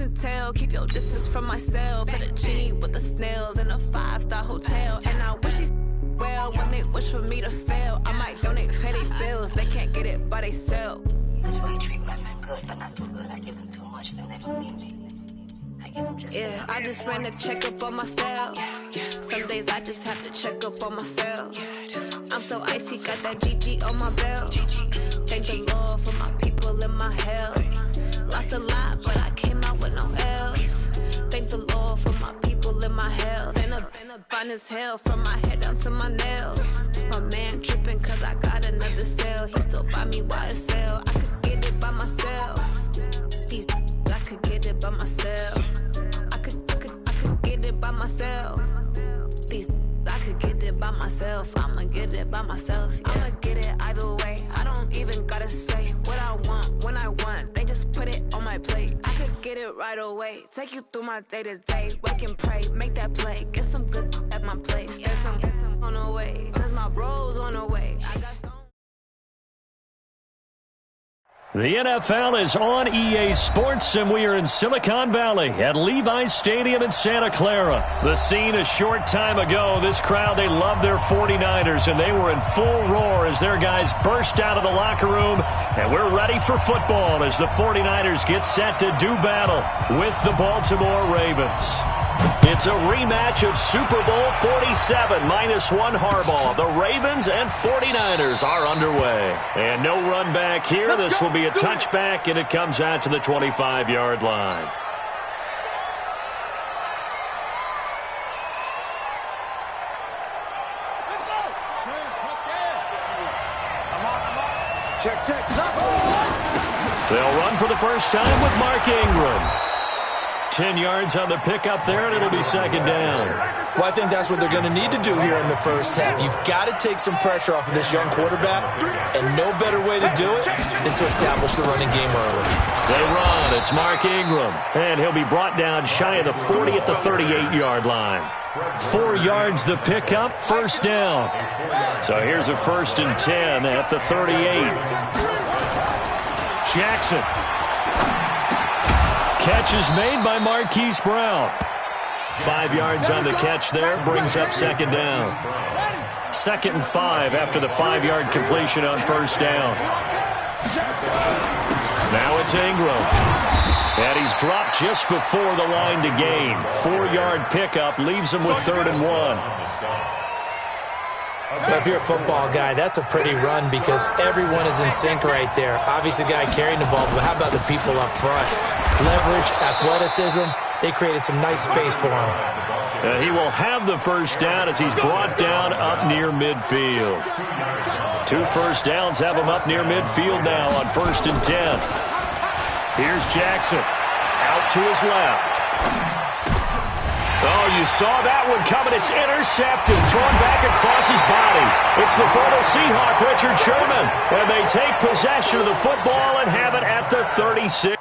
and tell. Keep your distance from myself. For the genie with the snails in a 5-star hotel. And I wish these well when they wish for me to fail. I might donate, pay their bills. They can't get it by they sell. That's why you treat women good, but not too good. I give them too much, then they don't need me. I give them just yeah, I just ran a checkup on myself. Some days I just have to check up on myself. I'm so icy, got that GG on my belt. Thank the Lord for my people in my health. Lost a lot, but I came out with no else. Thank the Lord for my people in my health. And a fine as hell from my head down to my nails. My man tripping cause I got another cell. He still buy me YSL. I could get it by myself. These I could get it by myself. I could get it by myself. These I could get it by myself. I'ma get it by myself. Yeah. I'ma get it either way. I don't even gotta say what I want when I want. They just put it on my plate. I could get it right away. Take you through my day to day. Wake and pray, make that play. Get some good at my place. There's some on the way. Cause my bro's on the way. I got some. The NFL is on EA Sports, and we are in Silicon Valley at Levi's Stadium in Santa Clara. The scene a short time ago. This crowd, they love their 49ers, and they were in full roar as their guys burst out of the locker room. And we're ready for football as the 49ers get set to do battle with the Baltimore Ravens. It's a rematch of Super Bowl 47 -1 Harbaugh. The Ravens and 49ers are underway. And no run back here. This will be a touchback, and it comes out to the 25-yard line. Check. They'll run for the first time with Mark Ingram. 10 yards on the pickup there, and it'll be second down. Well, I think that's what they're going to need to do here in the first half. You've got to take some pressure off of this young quarterback, and no better way to do it than to establish the running game early. They run. It's Mark Ingram, and he'll be brought down shy of the 40 at the 38-yard line. 4 yards the pickup, first down. So here's a 1st and 10 at the 38. Jackson. Catch is made by Marquise Brown. 5 yards on the catch there, brings up second down. 2nd and 5 after the 5-yard completion on first down. Now it's Ingram. And he's dropped just before the line to gain. 4-yard pickup leaves him with 3rd and 1. If you're a football guy, that's a pretty run because everyone is in sync right there. Obviously, the guy carrying the ball, but how about the people up front? Leverage, athleticism, they created some nice space for him. He will have the first down as he's brought down up near midfield. 2 first downs have him up near midfield now on 1st and 10. Here's Jackson. Out to his left. Oh, you saw that one coming. It's intercepted, thrown back across his body. It's the former Seahawk, Richard Sherman. And they take possession of the football and have it at the 36.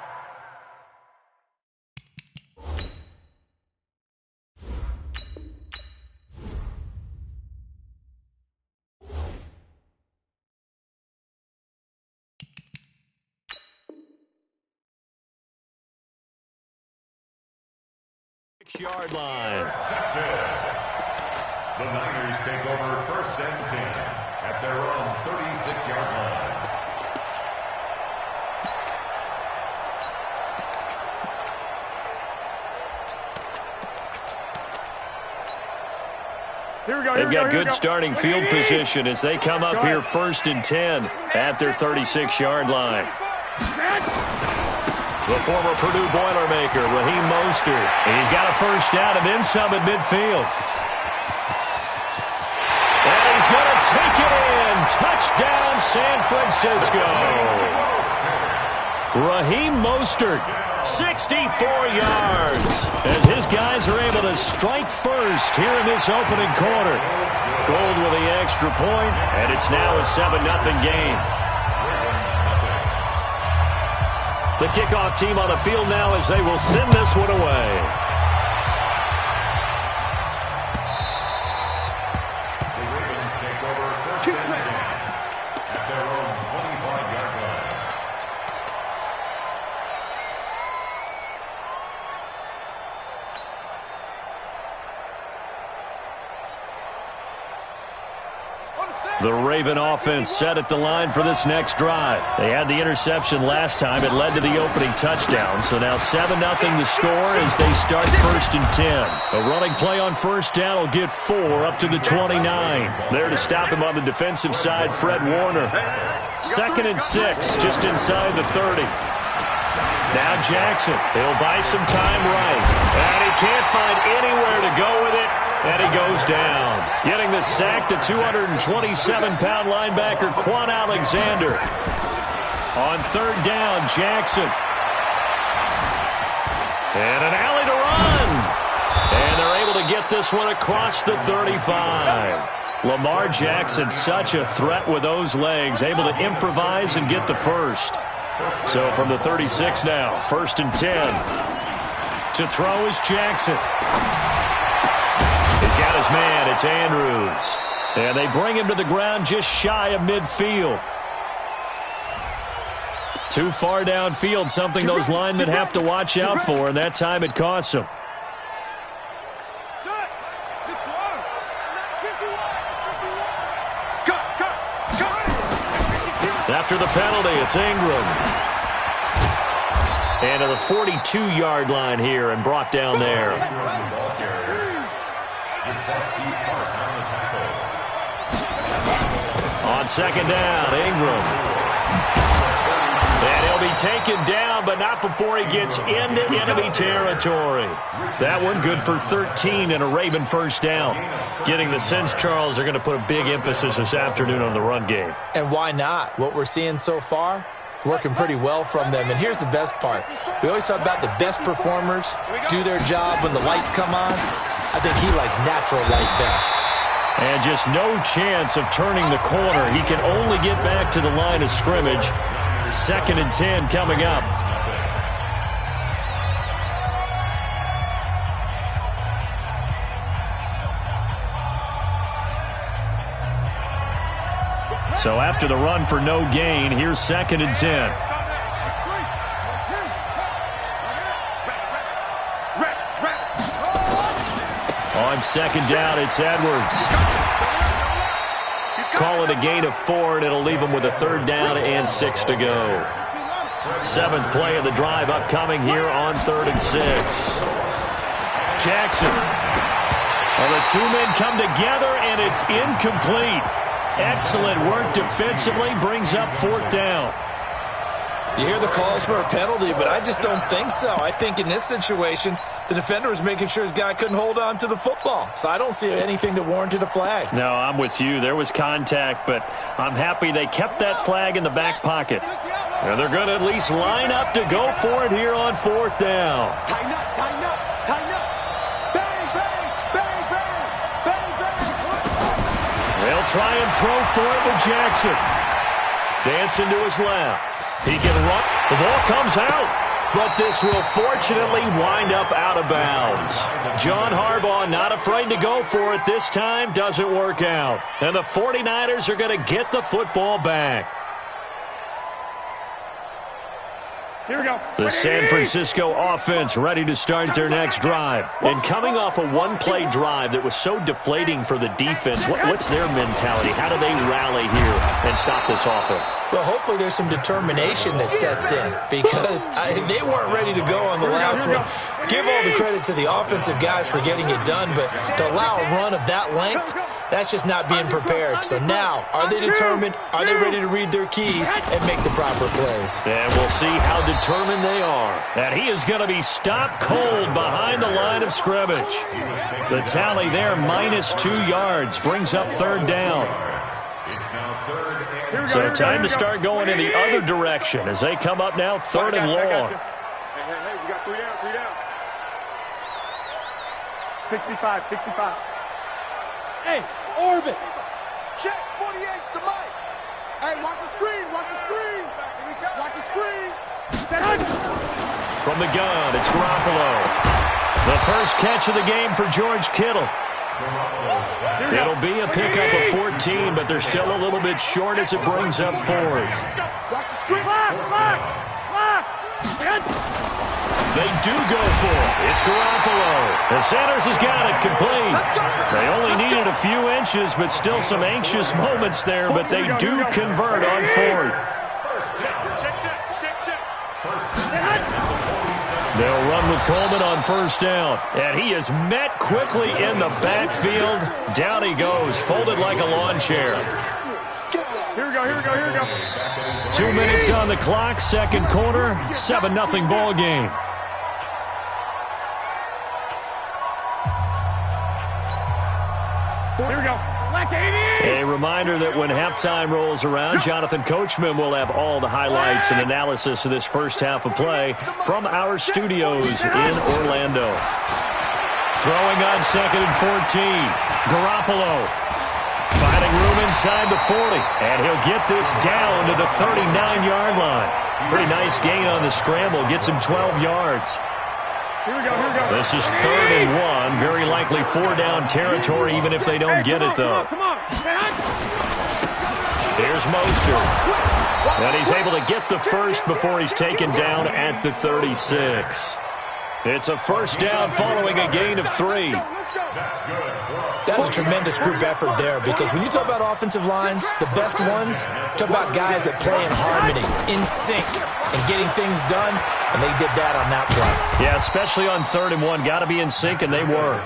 Yard line. The Niners take over 1st and 10 at their own 36-yard line. They've got good starting field position as they come up here 1st and 10 at their 36-yard line. The former Purdue Boilermaker, Raheem Mostert. He's got a first down and then some at midfield. And he's going to take it in. Touchdown, San Francisco. Raheem Mostert, 64 yards. As his guys are able to strike first here in this opening quarter. Gold with the extra point, and it's now a 7-0 game. The kickoff team on the field now as they will send this one away. The Ravens take over 1st and 10 at their own 25-yard line. The Raven offense set at the line for this next drive. They had the interception last time. It led to the opening touchdown. So now 7-0 the score as they start 1st and 10. A running play on 1st down will get 4 up to the 29. There to stop him on the defensive side, Fred Warner. 2nd and 6, just inside the 30. Now Jackson. He'll buy some time right. And he can't find anywhere to go with it. And he goes down. Getting the sack, the 227-pound linebacker, Quan Alexander. On 3rd down, Jackson. And an alley to run. And they're able to get this one across the 35. Lamar Jackson, such a threat with those legs, able to improvise and get the first. So from the 36 now, 1st and 10. To throw is Jackson. He's got his man. It's Andrews. And they bring him to the ground just shy of midfield. Too far downfield, something those linemen have to watch out for, and that time it costs them. After the penalty, it's Ingram. And to the 42-yard line here and brought down there. On 2nd down, Ingram. And he'll be taken down, but not before he gets into enemy territory. That one good for 13 and a Raven 1st down. Getting the sense, Charles, they're going to put a big emphasis this afternoon on the run game. And why not? What we're seeing so far, it's working pretty well from them. And here's the best part. We always talk about the best performers do their job when the lights come on. I think he likes natural light best. And just no chance of turning the corner. He can only get back to the line of scrimmage. 2nd and 10 coming up. So after the run for no gain, here's 2nd and 10. On 2nd down, it's Edwards. Call it a gain of 4, and it'll leave them with a 3rd down and 6 to go. 7th play of the drive upcoming here on 3rd and 6. Jackson. Well, the two men come together, and it's incomplete. Excellent work defensively, brings up 4th down. You hear the calls for a penalty, but I just don't think so. I think in this situation, the defender was making sure his guy couldn't hold on to the football. So I don't see anything to warrant a flag. No, I'm with you. There was contact, but I'm happy they kept that flag in the back pocket. And they're going to at least line up to go for it here on 4th down. Tighten up, tighten up, tighten up. Bang, bang, bang, bang, bang, bang. They'll try and throw for it with Jackson. Dancing to his left. He can run. The ball comes out. But this will fortunately wind up out of bounds. John Harbaugh not afraid to go for it this time. Doesn't work out. And the 49ers are going to get the football back. Here we go. The San Francisco offense ready to start their next drive. And coming off a one-play drive that was so deflating for the defense, what's their mentality? How do they rally here and stop this offense? Well, hopefully there's some determination that sets in because they weren't ready to go on the last one. Give all the credit to the offensive guys for getting it done, but to allow a run of that length, that's just not being prepared. So now, are they determined? Are they ready to read their keys and make the proper plays? And we'll see how determined they are. And he is going to be stopped cold behind the line of scrimmage. The tally there, -2 yards, brings up 3rd down. So time to start going in the other direction as they come up now 3rd and long. Hey, we got 3 down, 3 down. 65, 65. Hey, orbit. Check, 48's the mic. Hey, watch the screen, watch the screen. Watch the screen. From the gun, it's Garoppolo. The first catch of the game for George Kittle. It'll be a pickup of 14, but they're still a little bit short as it brings up 4th. Watch the screen. Lock. They do go for it. It's Garoppolo. And Sanders has got it complete. They only needed a few inches, but still some anxious moments there, but they do convert on fourth. They'll run with Coleman on first down. And he is met quickly in the backfield. Down he goes, folded like a lawn chair. Here we go. 2 minutes on the clock, second quarter, 7-0 ball game. Here we go. A reminder that when halftime rolls around, Jonathan Coachman will have all the highlights and analysis of this first half of play from our studios in Orlando. Throwing on 2nd and 14. Garoppolo finding room inside the 40, and he'll get this down to the 39-yard line. Pretty nice gain on the scramble. Gets him 12 yards. Here we go. This is 3rd and 1. Very likely 4-down territory, even if they don't get it, though. Come on. Here's Mostert. And he's able to get the first before he's taken down at the 36. It's a first down following a gain of 3. That's a tremendous group effort there, because when you talk about offensive lines, the best ones, talk about guys that play in harmony, in sync, and getting things done, and they did that on that play. Yeah, especially on 3rd and 1. Got to be in sync, and they were.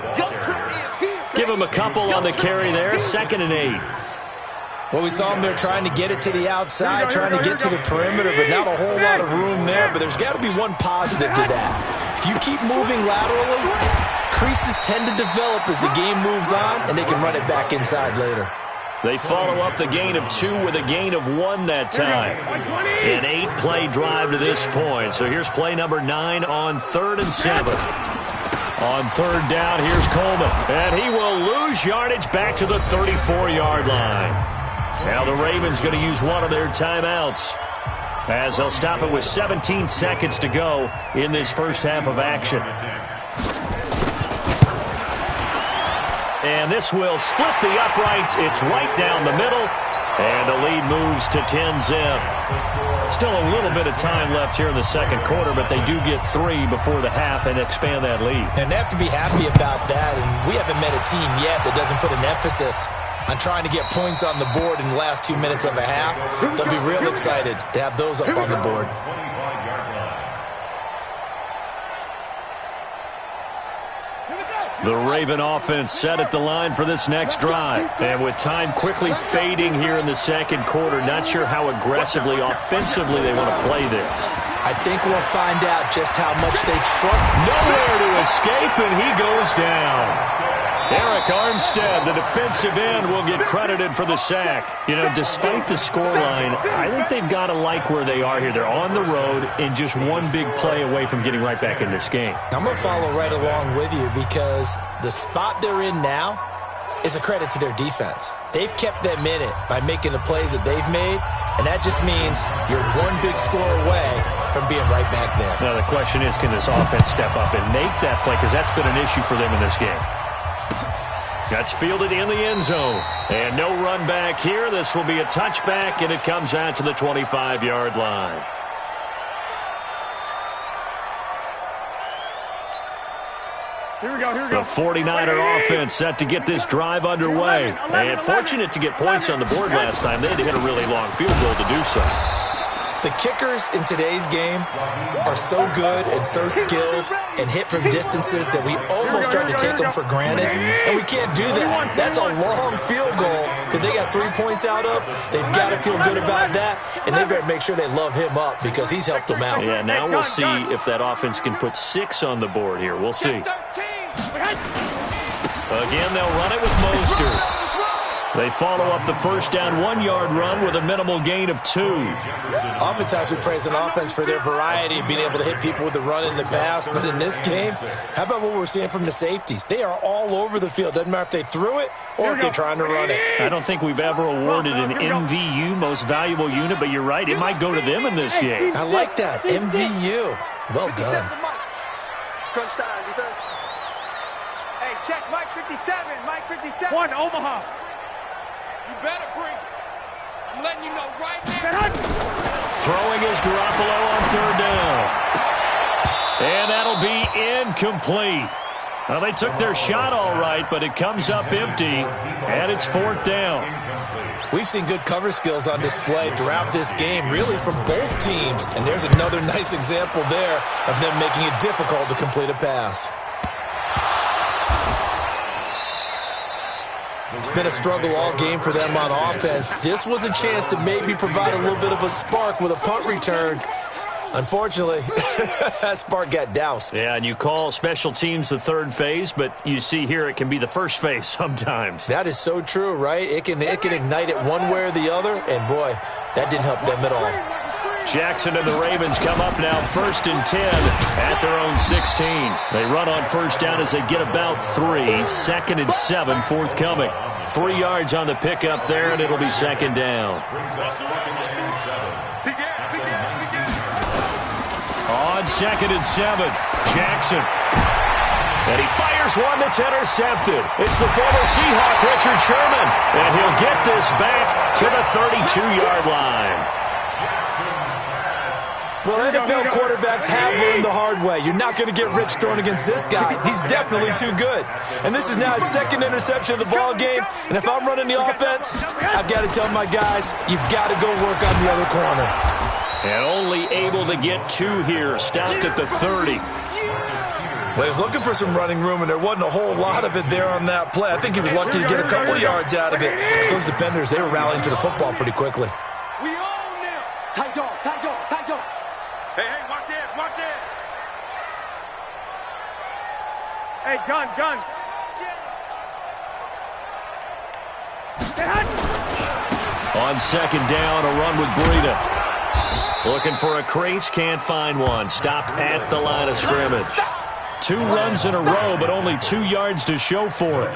Give him a couple on the carry there, 2nd and 8. Well, we saw them there trying to get it to the outside, trying to get to the perimeter, but not a whole lot of room there. But there's got to be one positive to that. If you keep moving laterally, creases tend to develop as the game moves on, and they can run it back inside later. They follow up the gain of 2 with a gain of 1 that time. An 8-play drive to this point. So here's play number 9 on 3rd and 7. On 3rd down, here's Coleman. And he will lose yardage back to the 34-yard line. Now the Ravens going to use one of their timeouts, as they'll stop it with 17 seconds to go in this first half of action. And this will split the uprights. It's right down the middle. And the lead moves to 10-zip. Still a little bit of time left here in the second quarter, but they do get 3 before the half and expand that lead. And they have to be happy about that. And we haven't met a team yet that doesn't put an emphasis on trying to get points on the board in the last 2 minutes of a half. They'll be real excited to have those up on the board. The Raven offense set at the line for this next drive. And with time quickly fading here in the second quarter, not sure how aggressively, offensively they want to play this. I think we'll find out just how much they trust. Nowhere to escape, and he goes down. Eric Armstead, the defensive end, will get credited for the sack. You know, despite the scoreline, I think they've got to like where they are here. They're on the road and just one big play away from getting right back in this game. I'm going to follow right along with you, because the spot they're in now is a credit to their defense. They've kept them in it by making the plays that they've made, and that just means you're one big score away from being right back there. Now the question is, can this offense step up and make that play? Because that's been an issue for them in this game. That's fielded in the end zone. And no run back here. This will be a touchback, and it comes out to the 25-yard line. Here we go. The 49er offense set to get this drive underway. And fortunate to get points on the board last time. They had to hit a really long field goal to do so. The kickers in today's game are so good and so skilled and hit from distances that we almost start to take them for granted, and we can't do that. That's a long field goal that they got 3 points out of. They've got to feel good about that, and they better make sure they love him up, because he's helped them out. Yeah, now we'll see if that offense can put 6 on the board here. We'll see. Again, they'll run it with Mostert. They follow up the first down 1-yard run with a minimal gain of 2. Oftentimes we praise an offense for their variety of being able to hit people with the run in the pass, but in this game, how about what we're seeing from the safeties? They are all over the field. Doesn't matter if they threw it or if they're trying to run it. I don't think we've ever awarded an MVU, most valuable unit, but you're right, it might go to them in this game. I like that, MVU. Well done. Crunch time, defense. Hey, check Mike 57. Mike 57. 1, Omaha. You better bring it. I'm letting you know right now. Throwing is Garoppolo on 3rd down. And be incomplete. Well, they took their shot all right, but it comes up empty, and it's 4th down. We've seen good cover skills on display throughout this game, really from both teams. And there's another nice example there of them making it difficult to complete a pass. It's been a struggle all game for them on offense. This was a chance to maybe provide a little bit of a spark with a punt return. Unfortunately, that spark got doused. Yeah, and you call special teams the third phase, but you see here it can be the first phase sometimes. That is so true, right? It can ignite it one way or the other, and boy, that didn't help them at all. Jackson and the Ravens come up now 1st and 10 at their own 16. They run on 1st down as they get about 3. 2nd and 7 forthcoming. 3 yards on the pickup there, and it'll be 2nd down. On 2nd and 7, Jackson. And he fires one that's intercepted. It's the former Seahawk, Richard Sherman. And he'll get this back to the 32-yard line. Well, NFL quarterbacks have learned the hard way. You're not going to get rich throwing against this guy. He's definitely too good. And this is now his 2nd interception of the ball game. And if I'm running the offense, I've got to tell my guys, you've got to go work on the other corner. And only able to get 2 here. Stopped at the 30. Well, he was looking for some running room, and there wasn't a whole lot of it there on that play. I think he was lucky to get a couple of yards out of it. So those defenders, they were rallying to the football pretty quickly. We own them. Tight dog, tight dog, tight dog. Hey, watch it, watch it. Hey, gun. On 2nd down, a run with Breida. Looking for a crease, can't find one. Stopped at the line of scrimmage. 2 runs in a row, but only 2 yards to show for it.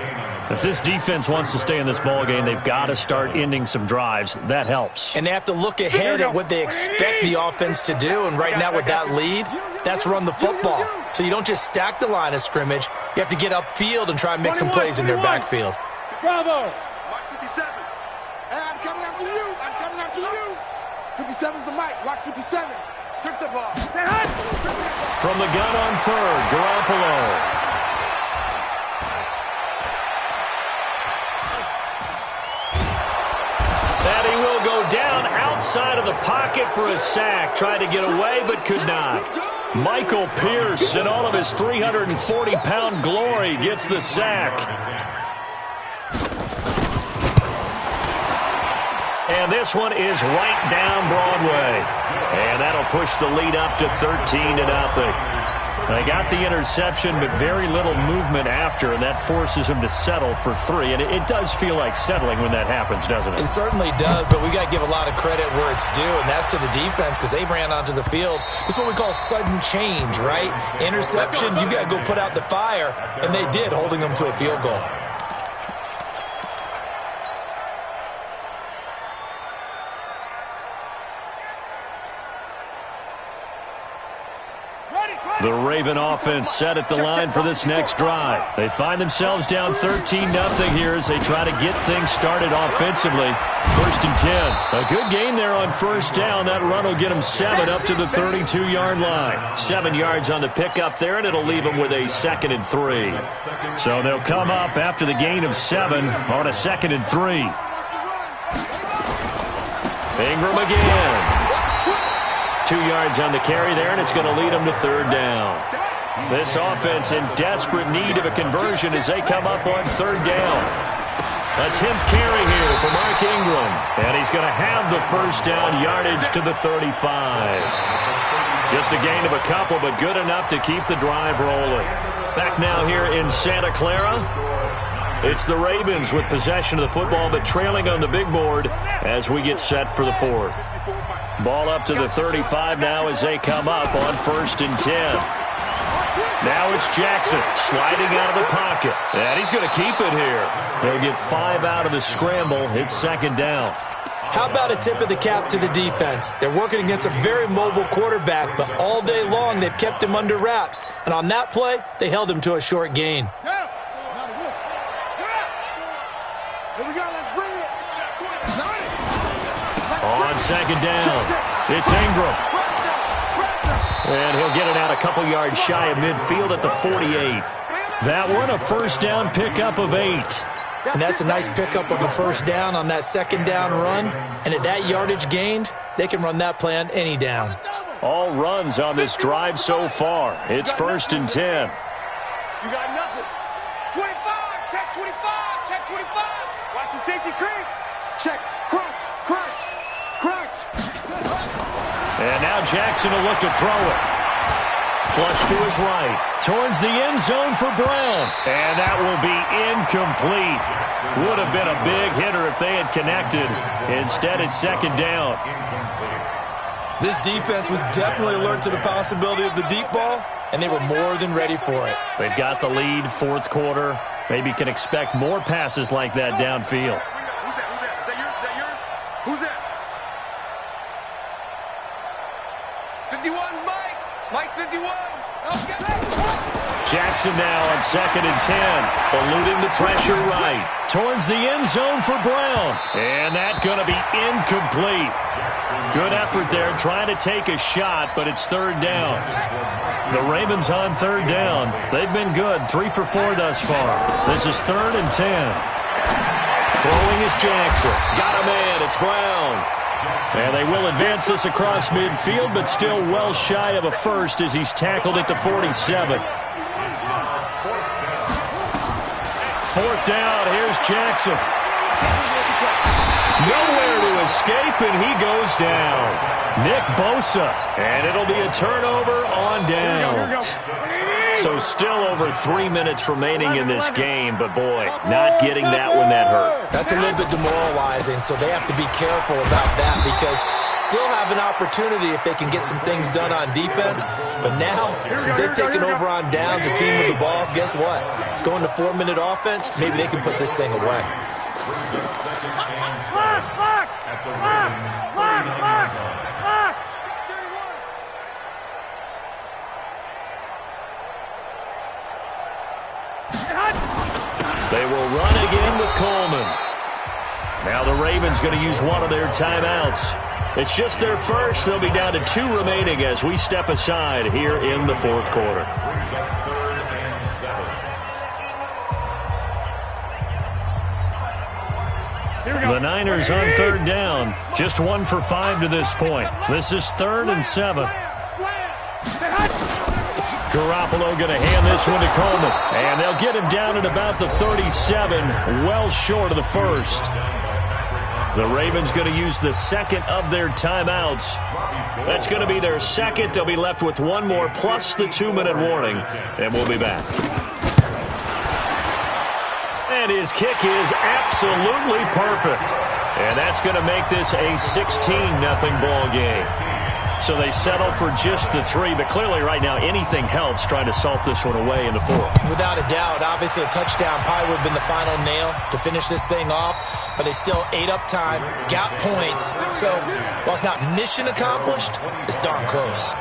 If this defense wants to stay in this ballgame, they've got to start ending some drives. That helps. And they have to look ahead at what they expect the offense to do. And right now with that lead, that's run the football. So you don't just stack the line of scrimmage. You have to get upfield and try and make some plays in their backfield. Bravo. Watch 57. Hey, I'm coming after you. 57's the mic. Watch 57. Strip the ball. From the gun on 3rd, Garoppolo. And he will go down outside of the pocket for a sack. Tried to get away, but could not. Michael Pierce, in all of his 340-pound glory, gets the sack. And this one is right down Broadway. And that'll push the lead up to 13-0. They got the interception, but very little movement after, and that forces them to settle for 3. And it does feel like settling when that happens, doesn't it? It certainly does, but we got to give a lot of credit where it's due, and that's to the defense because they ran onto the field. This is what we call sudden change, right? Interception, you got to go put out the fire, and they did, holding them to a field goal. The Raven offense set at the line for this next drive. They find themselves down 13-0 here as they try to get things started offensively. 1st and 10. A good gain there on 1st down. That run will get them 7 up to the 32-yard line. 7 yards on the pickup there, and it'll leave them with a 2nd and 3. So they'll come up after the gain of 7 on a 2nd and 3. Ingram again. 2 yards on the carry there, and it's going to lead them to 3rd down. This offense in desperate need of a conversion as they come up on 3rd down. A 10th carry here for Mark Ingram, and he's going to have the 1st down yardage to the 35. Just a gain of a couple, but good enough to keep the drive rolling. Back now here in Santa Clara. It's the Ravens with possession of the football, but trailing on the big board as we get set for the 4th. Ball up to the 35 now as they come up on 1st and 10. Now it's Jackson sliding out of the pocket. And he's going to keep it here. They'll get 5 out of the scramble. It's 2nd down. How about a tip of the cap to the defense? They're working against a very mobile quarterback, but all day long they've kept him under wraps. And on that play, they held him to a short gain. On 2nd down, it's Ingram. And he'll get it out a couple yards shy of midfield at the 48. That one a first down pickup of 8. And that's a nice pickup of a first down on that second down run. And at that yardage gained, they can run that play on any down. All runs on this drive so far. It's 1st and 10. You got nothing. 25, check 25, check 25. Watch the safety creep. Check, crunch, crunch, crunch. And now Jackson will look to throw it. Flush to his right. Towards the end zone for Brown. And that will be incomplete. Would have been a big hitter if they had connected. Instead, it's 2nd down. This defense was definitely alert to the possibility of the deep ball, and they were more than ready for it. They've got the lead, 4th quarter. Maybe can expect more passes like that downfield. Who's that? Is that yours? Who's that? 51, Mike. Mike 51. Jackson now on 2nd and 10. Eluding the pressure right. Towards the end zone for Brown. And that's going to be incomplete. Good effort there trying to take a shot, but it's 3rd down. The Ravens on 3rd down. They've been good, 3 for 4 thus far. This is 3rd and 10. Throwing is Jackson. Got a man, it's Brown. And they will advance this across midfield, but still well shy of a first as he's tackled at the 47. 4th down, here's Jackson. Nowhere to escape, and he goes down. Nick Bosa, and it'll be a turnover on downs. So still over 3 minutes remaining in this game, but boy, not getting that one that hurt. That's a little bit demoralizing, so they have to be careful about that because still have an opportunity if they can get some things done on defense. But now, since they've taken over on downs, a team with the ball, guess what? Going to 4-minute offense, maybe they can put this thing away. They will run again with Coleman. Now the Ravens going to use one of their timeouts. It's just their first. They'll be down to 2 remaining as we step aside here in the 4th quarter. The Niners on 3rd down. Just 1 for 5 to this point. This is 3rd and 7. Garoppolo going to hand this one to Coleman. And they'll get him down at about the 37, well short of the first. The Ravens going to use the 2nd of their timeouts. That's going to be their 2nd. They'll be left with 1 more plus the 2-minute warning. And we'll be back. And his kick is absolutely perfect. And that's going to make this a 16-0 ball game. So they settle for just the 3, but clearly right now anything helps trying to salt this one away in the 4th. Without a doubt, obviously a touchdown probably would have been the final nail to finish this thing off, but they still ate up time, got points. So while it's not mission accomplished, it's darn close.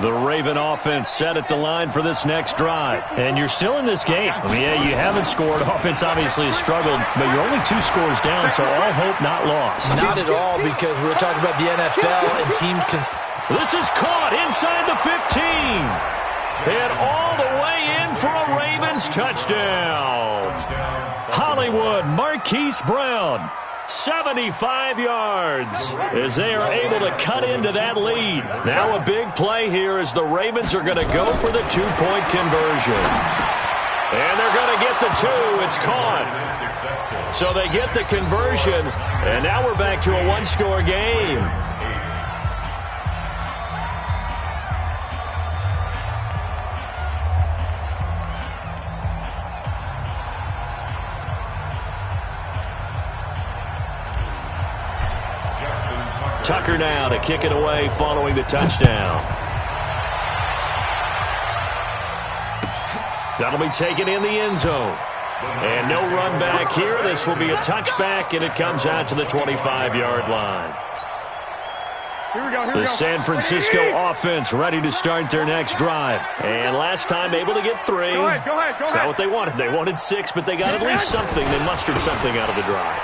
The Raven offense set at the line for this next drive. And you're still in this game. I mean, yeah, you haven't scored. Offense obviously has struggled, but you're only 2 scores down, so all hope not lost. Not at all, because we were talking about the NFL and teams can... This is caught inside the 15. And all the way in for a Ravens touchdown. Hollywood Marquise Brown. 75 yards as they are able to cut into that lead. Now a big play here as the Ravens are going to go for the 2-point conversion. And they're going to get the 2. It's caught. So they get the conversion, and now we're back to a 1-score game. Tucker now to kick it away following the touchdown. That'll be taken in the end zone. And no run back here. This will be a touchback, and it comes out to the 25-yard line. The San Francisco offense ready to start their next drive. And last time able to get 3. Go ahead. It's not what they wanted. They wanted 6, but they got at least something. They mustered something out of the drive.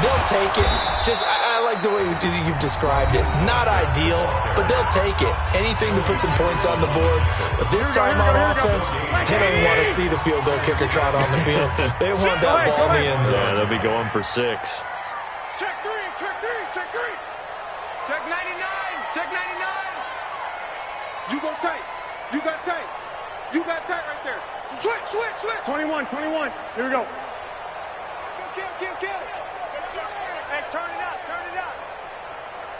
They'll take it. I like the way you've described it. Not ideal, but they'll take it. Anything to put some points on the board. But this time on offense, they don't even want to see the field goal kicker trot on the field. They want that ball in the end zone. Yeah, they'll be going for 6. Check 3. Check 99. Check 99. You go tight. You got tight. You got tight right there. Switch. 21. Here we go. Kill. Hey, turn it up.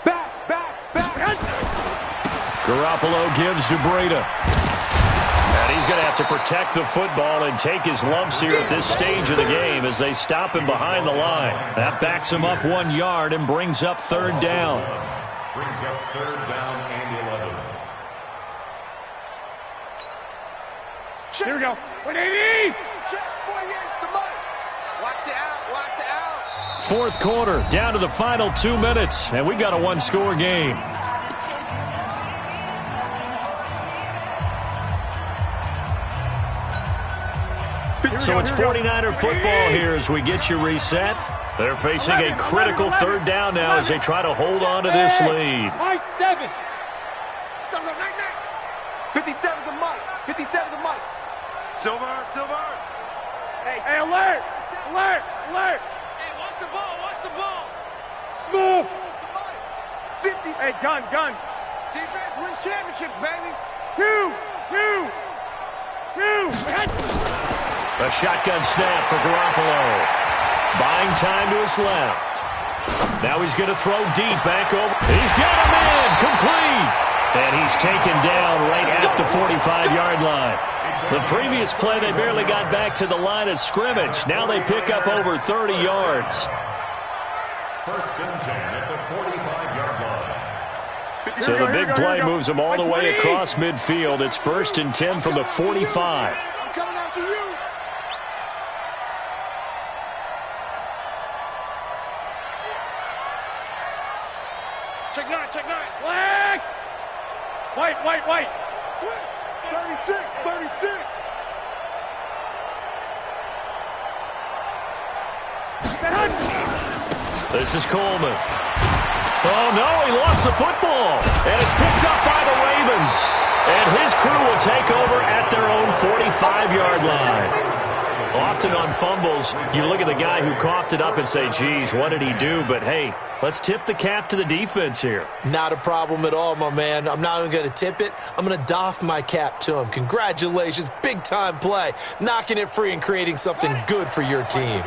Back. Garoppolo gives to Breda. And he's going to have to protect the football and take his lumps here at this stage of the game as they stop him behind the line. That backs him up 1 yard and brings up 3rd down. Brings up 3rd down and 11. Here we go. 180. Check 48. The mic. Watch the out. 4th quarter, down to the final 2 minutes, and we got a 1-score game. So it's 49er football here as we get you reset. They're facing a critical 3rd down now as they try to hold on to this lead. 7. 57 the mic. Silver. Hey, alert. Hey, watch the ball. Smooth. 50. Hey, gun. Defense wins championships, baby. 2. A shotgun snap for Garoppolo. Buying time to his left. Now he's going to throw deep back over. He's got him in. Complete. And he's taken down right at the 45-yard line. The previous play, they barely got back to the line of scrimmage. Now they pick up over 30 yards. 1st and 10 at the 45-yard line. So the big play moves them all the way across midfield. It's 1st and 10 from the 45. I'm coming after you. Check 9. Flag. White. 36. This is Coleman. Oh, no, he lost the football. And it's picked up by the Ravens. And his crew will take over at their own 45-yard line. Often on fumbles, you look at the guy who coughed it up and say, geez, what did he do? But, hey, let's tip the cap to the defense here. Not a problem at all, my man. I'm not even going to tip it. I'm going to doff my cap to him. Congratulations. Big-time play. Knocking it free and creating something good for your team.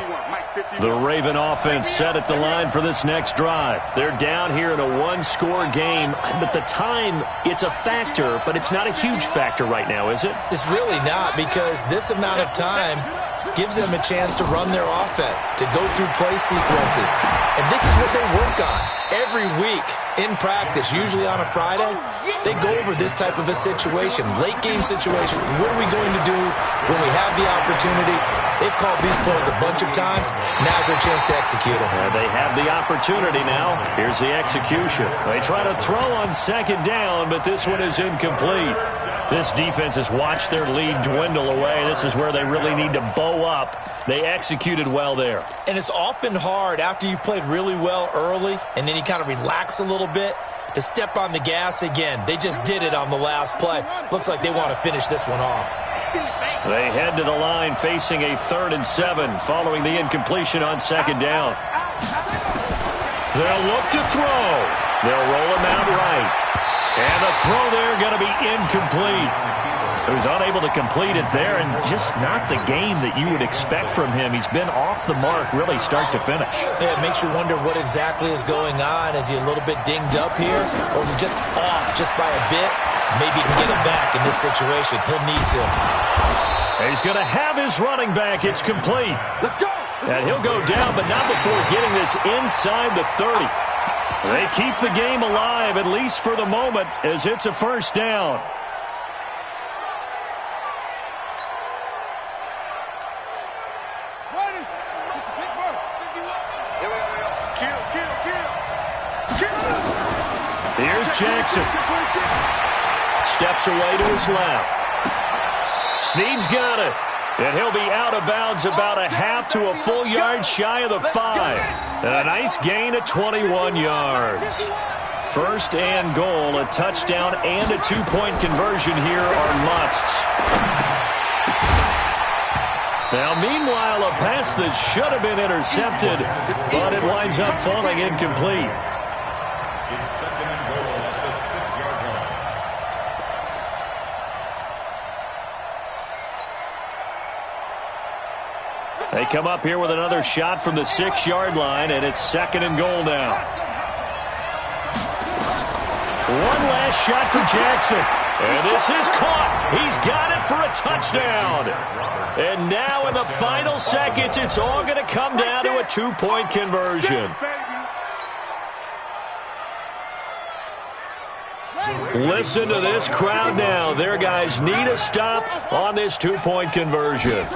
The Raven offense set at the line for this next drive. They're down here in a 1-score game. But the time, it's a factor, but it's not a huge factor right now, is it? It's really not, because this amount of time gives them a chance to run their offense, to go through play sequences. And this is what they work on every week in practice, usually on a Friday. They go over this type of a situation, late game situation. What are we going to do when we have the opportunity? They've called these plays a bunch of times. Now's their chance to execute them. They have the opportunity now. Here's the execution. They try to throw on 2nd down, but this one is incomplete. This defense has watched their lead dwindle away. This is where they really need to bow up. They executed well there. And it's often hard after you've played really well early and then you kind of relax a little bit to step on the gas again. They just did it on the last play. Looks like they want to finish this one off. They head to the line facing a 3rd and 7 following the incompletion on 2nd down. They'll look to throw. They'll roll him out right. And the throw there going to be incomplete. So he's unable to complete it there, and just not the game that you would expect from him. He's been off the mark really start to finish. Yeah, it makes you wonder what exactly is going on. Is he a little bit dinged up here, or is he just off just by a bit? Maybe he can get it back in this situation. He'll need to. He's going to have his running back. It's complete. Let's go. And he'll go down, but not before getting this inside the 30. They keep the game alive, at least for the moment, as it's a 1st down. Ready. Here we go. Kill. Here's is Jackson. Steps away to his left. Snead's got it. And he'll be out of bounds about a half to a full yard shy of the 5. And a nice gain of 21 yards. First and goal, a touchdown and a 2-point conversion here are musts. Now, meanwhile, a pass that should have been intercepted, but it winds up falling incomplete. It's second and goal at the 6-yard line. They come up here with another shot from the 6-yard line, and it's second and goal now. One last shot for Jackson. And this is caught. He's got it for a touchdown. And now in the final seconds, it's all going to come down to a 2-point conversion. Listen to this crowd now. Their guys need a stop on this 2-point conversion.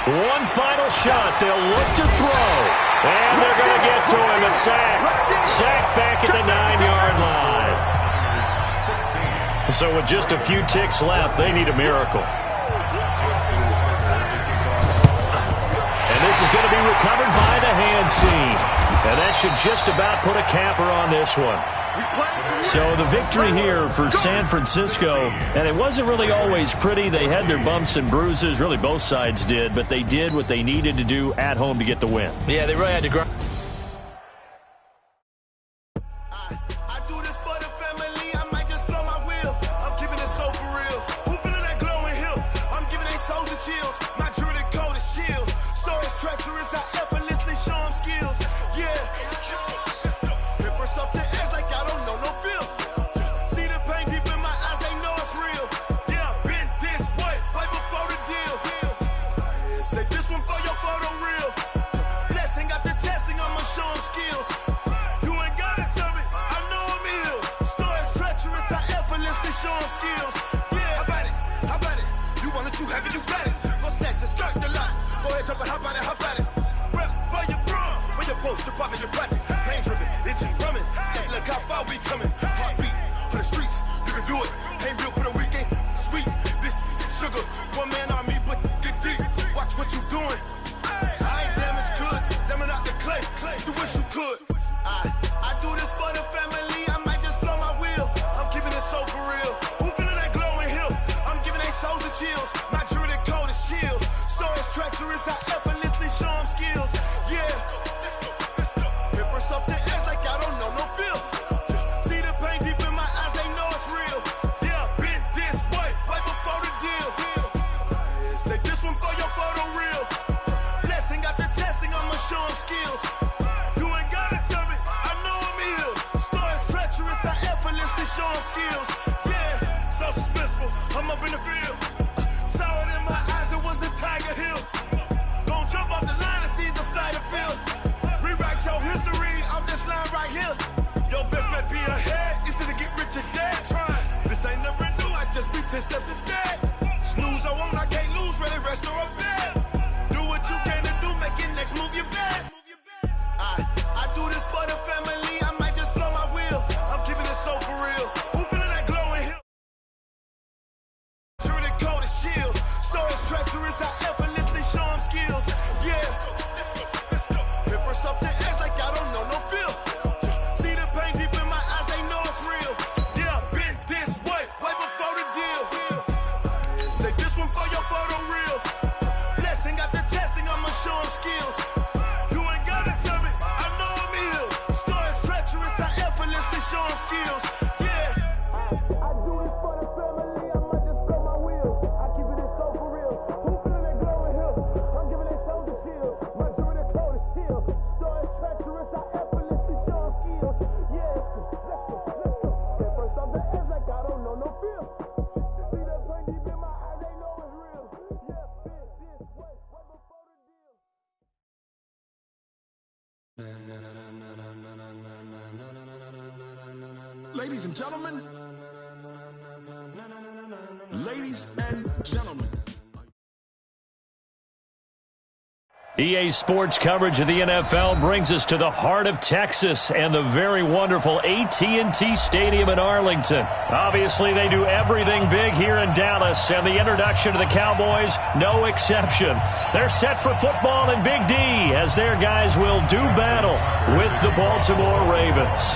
One final shot. They'll look to throw. And they're going to get to him. A sack. Sack back at the 9-yard line. So with just a few ticks left, they need a miracle. And this is going to be recovered by the hands team. And that should just about put a capper on this one. So the victory here for San Francisco, and it wasn't really always pretty. They had their bumps and bruises, really both sides did, but they did what they needed to do at home to get the win. Yeah, they really had to grind. Ladies and gentlemen. Ladies and gentlemen. EA Sports coverage of the NFL brings us to the heart of Texas and the very wonderful AT&T Stadium in Arlington. Obviously, they do everything big here in Dallas, and the introduction to the Cowboys, no exception. They're set for football in Big D as their guys will do battle with the Baltimore Ravens.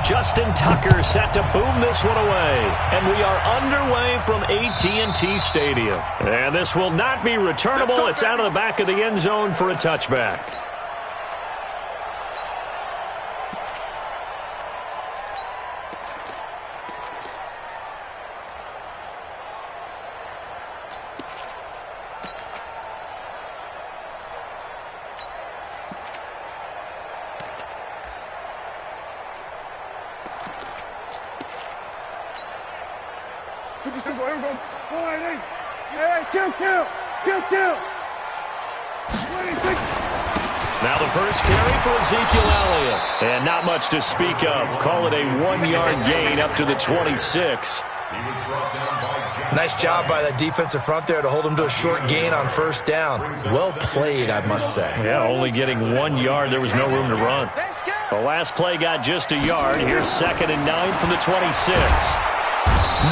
Justin Tucker set to boom this one away. And we are underway from AT&T Stadium. And this will not be returnable. It's out of the back of the end zone for a touchback. Now the first carry for Ezekiel Elliott. And not much to speak of. Call it a 1-yard gain up to the 26. Nice job by that defensive front there to hold him to a short gain on first down. Well played, I must say. Yeah, only getting 1 yard. There was no room to run. The last play got just a yard. Here's 2nd and 9 from the 26.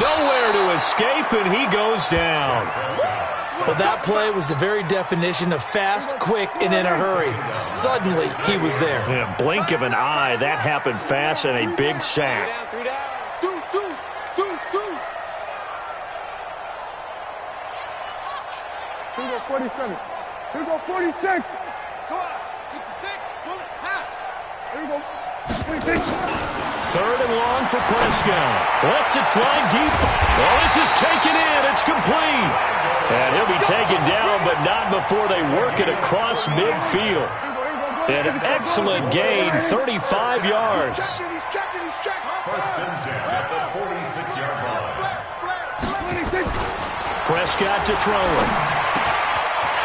Nowhere to escape, and he goes down. Well, that play was the very definition of fast, quick, and in a hurry. Suddenly, he was there. In a blink of an eye, that happened fast and a big sack. Here we go, 47. Here we go, 46. Go out. 66. Pull it. Half. Here we go. 26. 3rd and long for Prescott. Lets it fly deep. Well, this is taken in. It's complete. And he'll be taken down, but not before they work it across midfield. An excellent gain, 35 yards. He's checking. 1st and 10 at the 46-yard line. Prescott to throw it.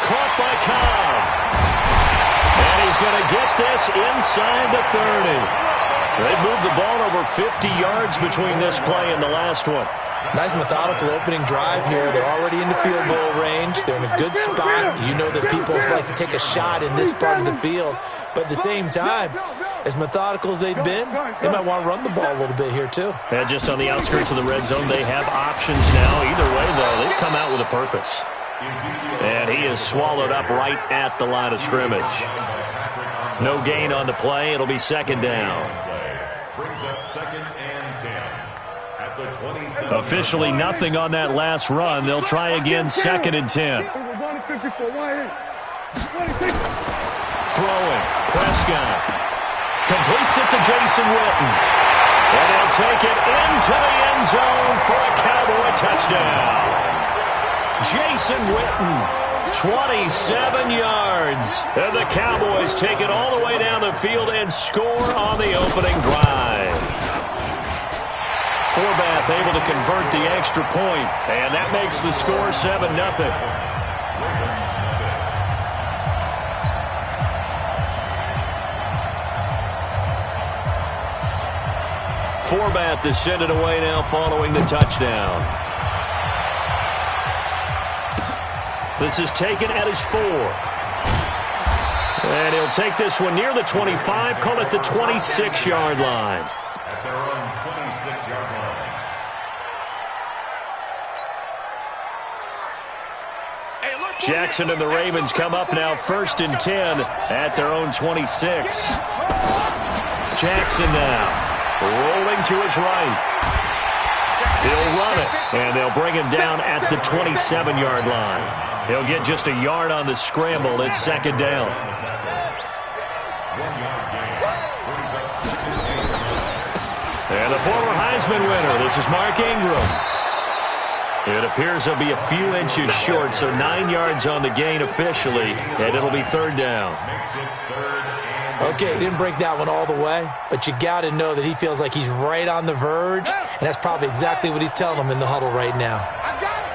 Caught by Cobb. And he's going to get this inside the 30. They've moved the ball over 50 yards between this play and the last one. Nice methodical opening drive here. They're already in the field goal range. They're in a good spot. You know that people like to take a shot in this part of the field. But at the same time, as methodical as they've been, they might want to run the ball a little bit here too. And just on the outskirts of the red zone, they have options now. Either way, though, they've come out with a purpose. And he is swallowed up right at the line of scrimmage. No gain on the play. It'll be 2nd down. Brings up 2nd and 10 at the 27. Officially nothing on that last run. They'll try again 2nd and 10. Throwing. Prescott. Completes it to Jason Witten. And he'll take it into the end zone for a Cowboy touchdown. Jason Witten. 27 yards. And the Cowboys take it all the way down the field and score on the opening drive. Forbath able to convert the extra point, and that makes the score 7-0. Forbath is sent it away now following the touchdown. This is taken at his 4. And he'll take this one near the 25, call it the 26-yard line. At their own 26-yard line. Jackson and the Ravens come up now 1st and 10 at their own 26. Jackson now rolling to his right. He'll run it, and they'll bring him down at the 27-yard line. He'll get just a yard on the scramble. It's 2nd down. 1 yard gain. Brings up 2nd and 8. And the former Heisman winner, this is Mark Ingram. It appears he'll be a few inches short, so 9 yards on the gain officially, and it'll be 3rd down. Makes it 3rd and Okay, he didn't break that one all the way, but you got to know that he feels like he's right on the verge, and that's probably exactly what he's telling them in the huddle right now. I got it.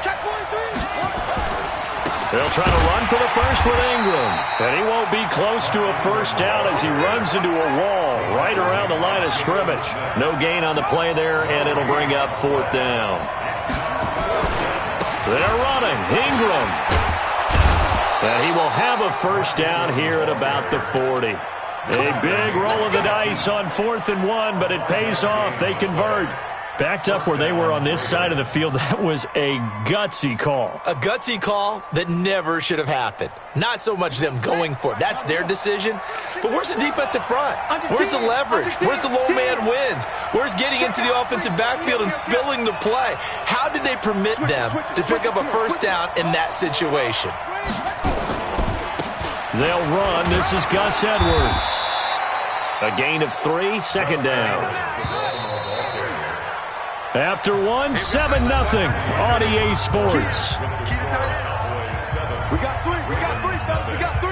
Check 43. They'll try to run for the first with Ingram. And he won't be close to a first down as he runs into a wall right around the line of scrimmage. No gain on the play there, and it'll bring up 4th down. They're running. Ingram. And he will have a first down here at about the 40. A big roll of the dice on 4th and 1, but it pays off. They convert. Backed up where they were on this side of the field, that was a gutsy call. A gutsy call that never should have happened. Not so much them going for it. That's their decision. But where's the defensive front? Where's the leverage? Where's the low man wins? Where's getting into the offensive backfield and spilling the play? How did they permit them to pick up a first down in that situation? They'll run. This is Gus Edwards. A gain of 3, second down. After 1, 7-0 on EA Sports. We got 3, we got 3, fellas, we got 3.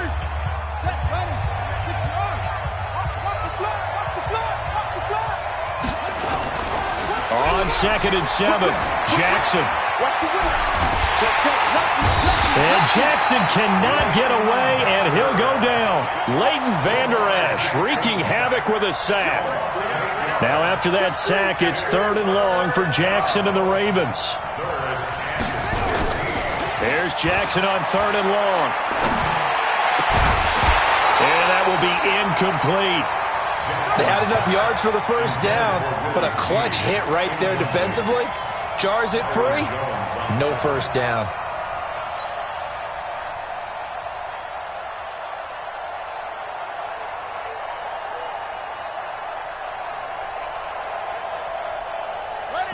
On 2nd and 7, Jackson. And Jackson cannot get away, and he'll go down. Leighton Vander Esch wreaking havoc with a sack. Now after that sack, it's 3rd and long for Jackson and the Ravens. There's Jackson on 3rd and long. And that will be incomplete. They had enough yards for the first down, but a clutch hit right there defensively. Jars it free. No first down.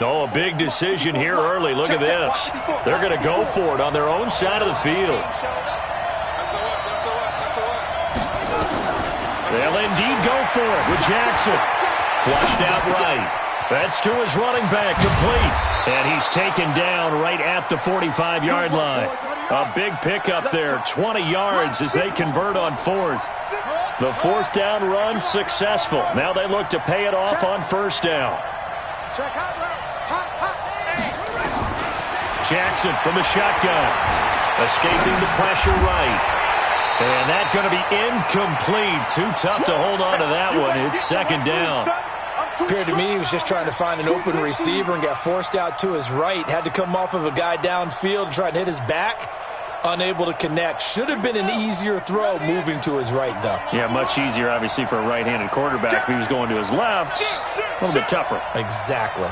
Oh, a big decision here early. Look at this. They're going to go for it on their own side of the field. They'll indeed go for it with Jackson. Flushed out right. That's to his running back, complete. And he's taken down right at the 45-yard line. A big pickup there, 20 yards as they convert on 4th. The 4th down run successful. Now they look to pay it off on 1st down. Jackson from the shotgun. Escaping the pressure right. And that's going to be incomplete. Too tough to hold on to that one. It's 2nd down. Appeared to me he was just trying to find an open receiver and got forced out to his right. Had to come off of a guy downfield and try and hit his back. Unable to connect. Should have been an easier throw moving to his right, though. Yeah, much easier, obviously, for a right-handed quarterback. If he was going to his left, a little bit tougher. Exactly.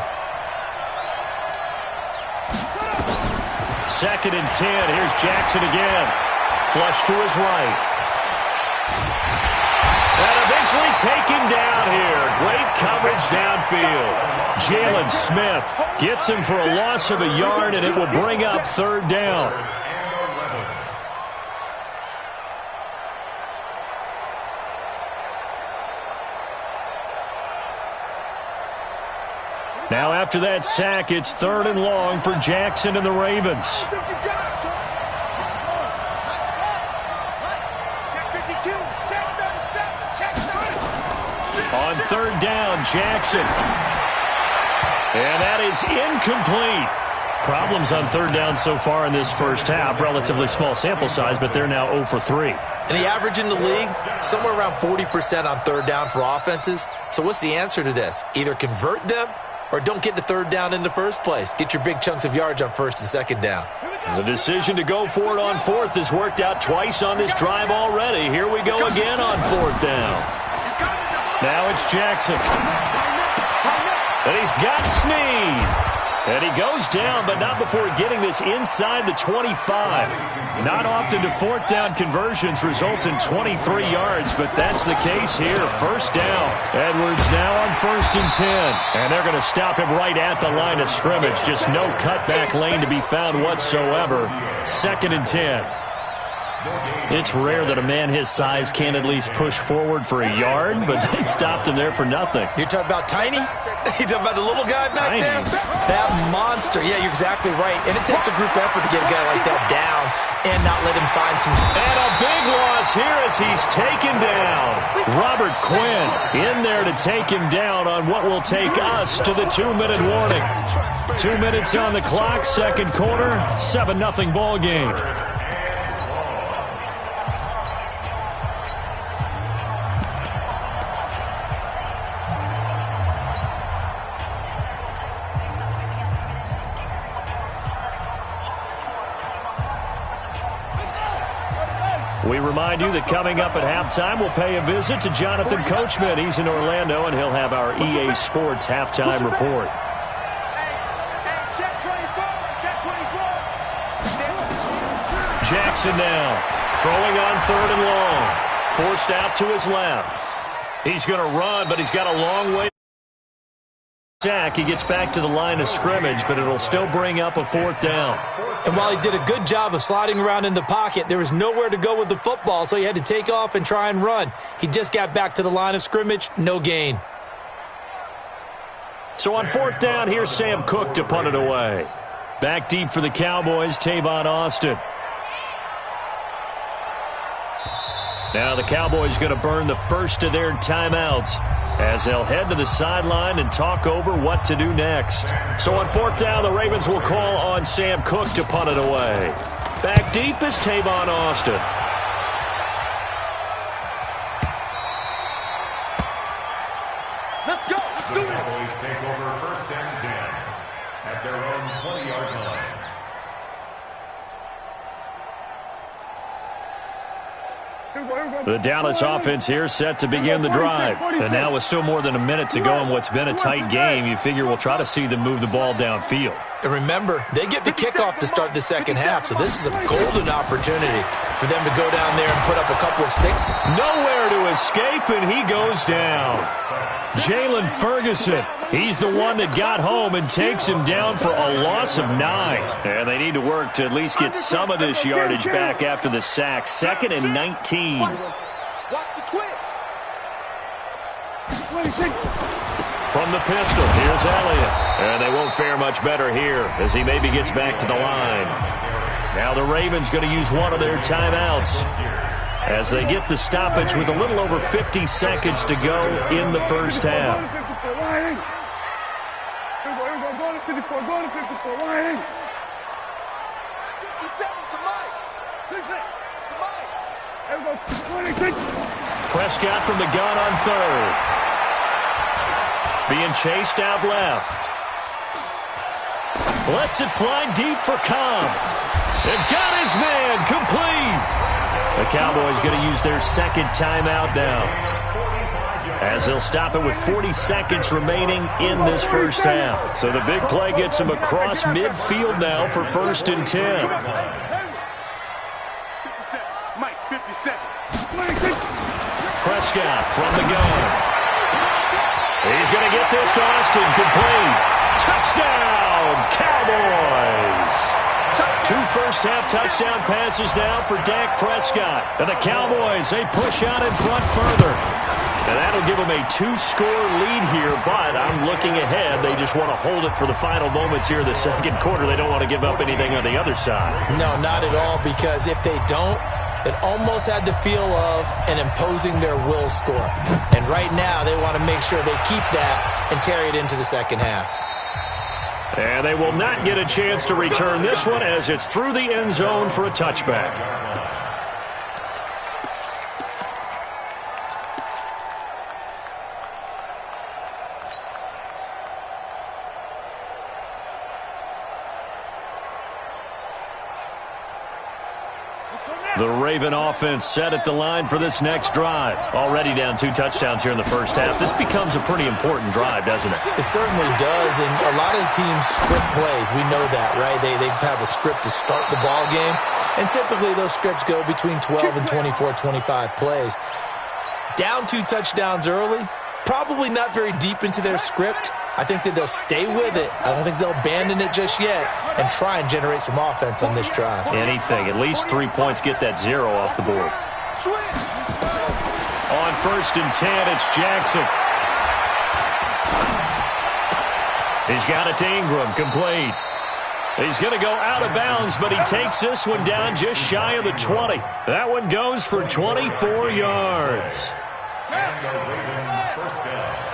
2nd and 10. Here's Jackson again. Flush to his right. And eventually taken down here. Great coverage downfield. Jalen Smith gets him for a loss of a yard, and it will bring up 3rd down. Now after that sack, it's 3rd and long for Jackson and the Ravens. On 3rd down, Jackson. And that is incomplete. Problems on 3rd down so far in this first half. Relatively small sample size, but they're now 0 for 3. And the average in the league, somewhere around 40% on 3rd down for offenses. So what's the answer to this? Either convert them or don't get to 3rd down in the first place. Get your big chunks of yards on 1st and 2nd down. The decision to go for it on 4th has worked out twice on this drive already. Here we go again on 4th down. Now it's Jackson. And he's got Snead. And he goes down, but not before getting this inside the 25. Not often do 4th down conversions result in 23 yards, but that's the case here. 1st down. Edwards now on 1st and 10. And they're going to stop him right at the line of scrimmage. Just no cutback lane to be found whatsoever. 2nd and 10. It's rare that a man his size can't at least push forward for a yard, but they stopped him there for nothing. You're talking about Tiny? You talking about the little guy back there? That monster. Yeah, you're exactly right. And it takes a group effort to get a guy like that down and not let him find some... And a big loss here as he's taken down. Robert Quinn in there to take him down on what will take us to the 2-minute warning. 2 minutes on the clock, 2nd quarter, 7-0 ball game. We remind you that coming up at halftime, we'll pay a visit to Jonathan Coachman. He's in Orlando, and he'll have our EA Sports halftime report. Jackson now, throwing on 3rd and long. Forced out to his left. He's going to run, but he's got a long way. He gets back to the line of scrimmage, but it'll still bring up a 4th down. And while he did a good job of sliding around in the pocket, there was nowhere to go with the football, so he had to take off and try and run. He just got back to the line of scrimmage, no gain. So on 4th down, here's Sam Cook to punt it away. Back deep for the Cowboys, Tavon Austin. Now the Cowboys going to burn the first of their timeouts as they'll head to the sideline and talk over what to do next. So on 4th down, the Ravens will call on Sam Cook to punt it away. Back deep is Tavon Austin. Let's go. Let's do The it. Cowboys take over 1st and 10 at their own 20-yard line. The Dallas offense here set to begin the drive. And now with still more than a minute to go in what's been a tight game, you figure we'll try to see them move the ball downfield. And remember, they get the kickoff to start the second half, so this is a golden opportunity for them to go down there and put up a couple of 6. Nowhere to escape, and he goes down. Jalen Ferguson, he's the one that got home and takes him down for a loss of 9. And they need to work to at least get some of this yardage back after the sack. 2nd and 19. Watch the twist. From the pistol, here's Elliott. And they won't fare much better here as he maybe gets back to the line. Now the Ravens going to use one of their timeouts as they get the stoppage with a little over 50 seconds to go in the first half. Prescott from the gun on 3rd. Being chased out left. Lets it fly deep for Cobb. And got his man complete. The Cowboys going to use their 2nd timeout now, as they'll stop it with 40 seconds remaining in this first half. So the big play gets him across midfield now for 1st and 10. 57. Mike, 57. Prescott from the gun. He's going to get this to Austin, complete. Touchdown, Cowboys! 2 first-half touchdown passes now for Dak Prescott. And the Cowboys, they push out in front further. And that'll give them a 2-score lead here, but I'm looking ahead. They just want to hold it for the final moments here in the 2nd quarter. They don't want to give up anything on the other side. No, not at all, because if they don't, it almost had the feel of an imposing their will score. And right now, they want to make sure they keep that and carry it into the second half. And they will not get a chance to return this one as it's through the end zone for a touchback. The Raven offense set at the line for this next drive. Already down 2 touchdowns here in the first half. This becomes a pretty important drive, doesn't it? It certainly does, and a lot of teams script plays. We know that, right? They have a script to start the ball game, and typically those scripts go between 12 and 24, 25 plays. Down 2 touchdowns early, probably not very deep into their script. I think that they'll stay with it. I don't think they'll abandon it just yet and try and generate some offense on this drive. Anything. At least 3 points, get that 0 off the board. On 1st and 10, it's Jackson. He's got it to Ingram, complete. He's going to go out of bounds, but he takes this one down just shy of the 20. That one goes for 24 yards. And the Ravens first down.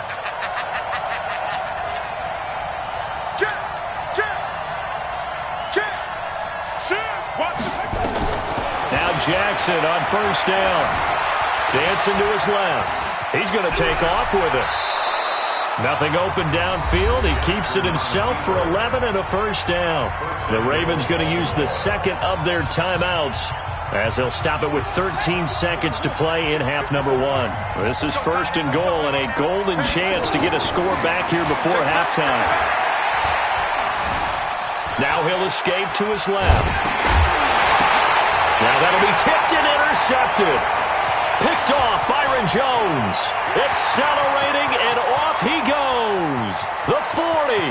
Now Jackson on 1st down. Dancing to his left. He's going to take off with it. Nothing open downfield. He keeps it himself for 11 and a first down. The Ravens going to use the 2nd of their timeouts as they'll stop it with 13 seconds to play in half number 1. This is 1st and goal and a golden chance to get a score back here before halftime. Now he'll escape to his left. Now that'll be tipped and intercepted. Picked off Byron Jones. Accelerating, and off he goes. The 40,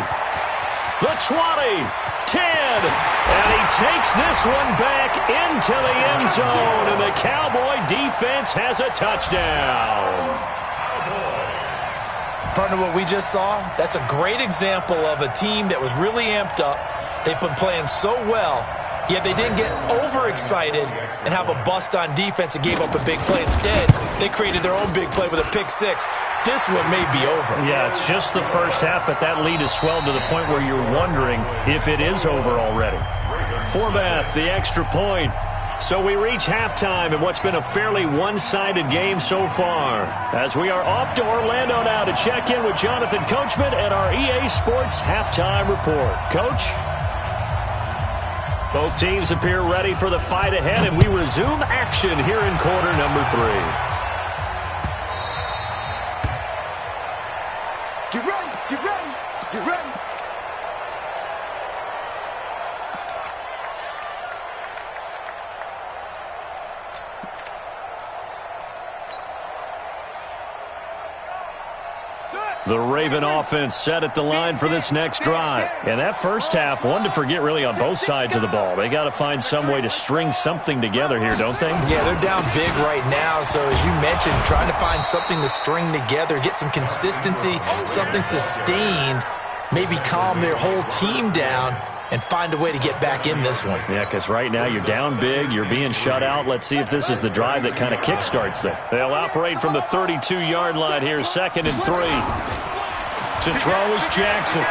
the 20, 10, and he takes this one back into the end zone, and the Cowboy defense has a touchdown. Partner, what we just saw, that's a great example of a team that was really amped up. They've been playing so well, yet they didn't get overexcited and have a bust on defense and gave up a big play. Instead, they created their own big play with a pick six. This one may be over. Yeah, it's just the first half, but that lead has swelled to the point where you're wondering if it is over already. Forbath, the extra point. So we reach halftime in what's been a fairly one-sided game so far, as we are off to Orlando now to check in with Jonathan Coachman and our EA Sports Halftime Report. Coach? Both teams appear ready for the fight ahead, and we resume action here in quarter number 3. Get ready, get ready, get ready. The Raven offense set at the line for this next drive. And that first half, one to forget really on both sides of the ball. They got to find some way to string something together here, don't they? Yeah, they're down big right now. So as you mentioned, trying to find something to string together, get some consistency, something sustained, maybe calm their whole team down and find a way to get back in this one. Yeah, because right now you're down big, you're being shut out. Let's see if this is the drive that kind of kickstarts them. They'll operate from the 32-yard line here, 2nd and 3. To throw is Jackson.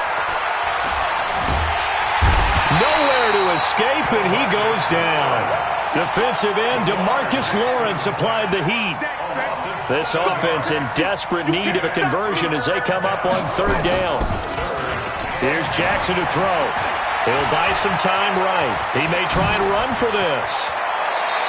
Nowhere to escape, and he goes down. Defensive end DeMarcus Lawrence applied the heat. This offense in desperate need of a conversion as they come up on 3rd down. Here's Jackson to throw. He'll buy some time right. He may try and run for this.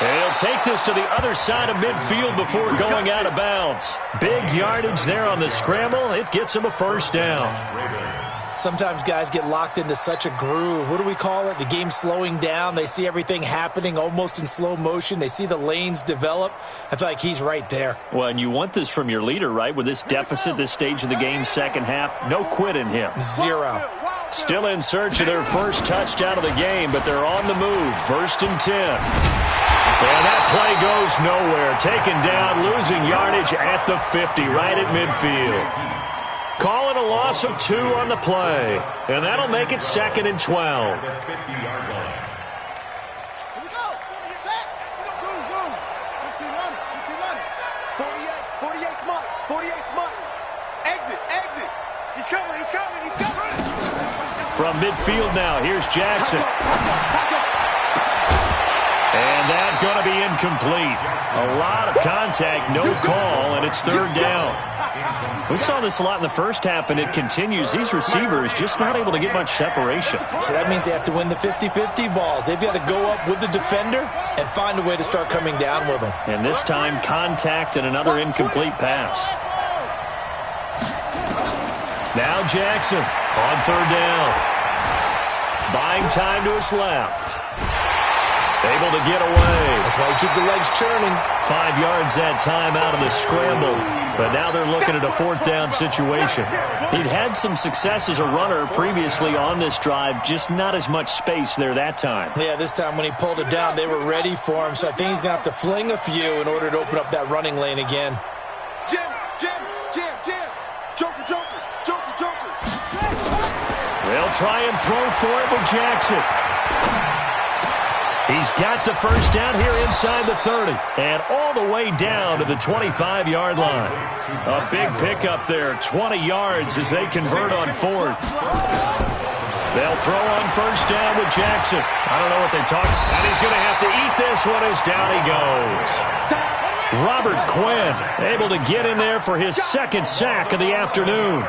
And he'll take this to the other side of midfield before going out of bounds. Big yardage there on the scramble. It gets him a 1st down. Sometimes guys get locked into such a groove. What do we call it? The game slowing down. They see everything happening almost in slow motion. They see the lanes develop. I feel like he's right there. Well, and you want this from your leader, right? With this deficit, this stage of the game, second half, no quit in him. Zero. Still in search of their first touchdown of the game, but they're on the move. 1st and 10. And that play goes nowhere. Taken down, losing yardage at the 50, right at midfield. Call it a loss of 2 on the play. And that'll make it 2nd and 12. From midfield now, here's Jackson. And that's going to be incomplete. A lot of contact, no call, and it's 3rd down. We saw this a lot in the first half, and it continues. These receivers just not able to get much separation. So that means they have to win the 50-50 balls. They've got to go up with the defender and find a way to start coming down with them. And this time, contact and another incomplete pass. Now Jackson on 3rd down. Buying time to his left. Able to get away. That's why you keep the legs churning. 5 yards that time out of the scramble. But now they're looking at a 4th down situation. He'd had some success as a runner previously on this drive, just not as much space there that time. Yeah, this time when he pulled it down, they were ready for him. So I think he's going to have to fling a few in order to open up that running lane again. Jam. Joker. They'll try and throw for it with Jackson. He's got the 1st down here inside the 30 and all the way down to the 25-yard line. A big pickup there, 20 yards as they convert on 4th. They'll throw on 1st down with Jackson. I don't know what they talk, and he's going to have to eat this one as down he goes. Robert Quinn able to get in there for his 2nd sack of the afternoon.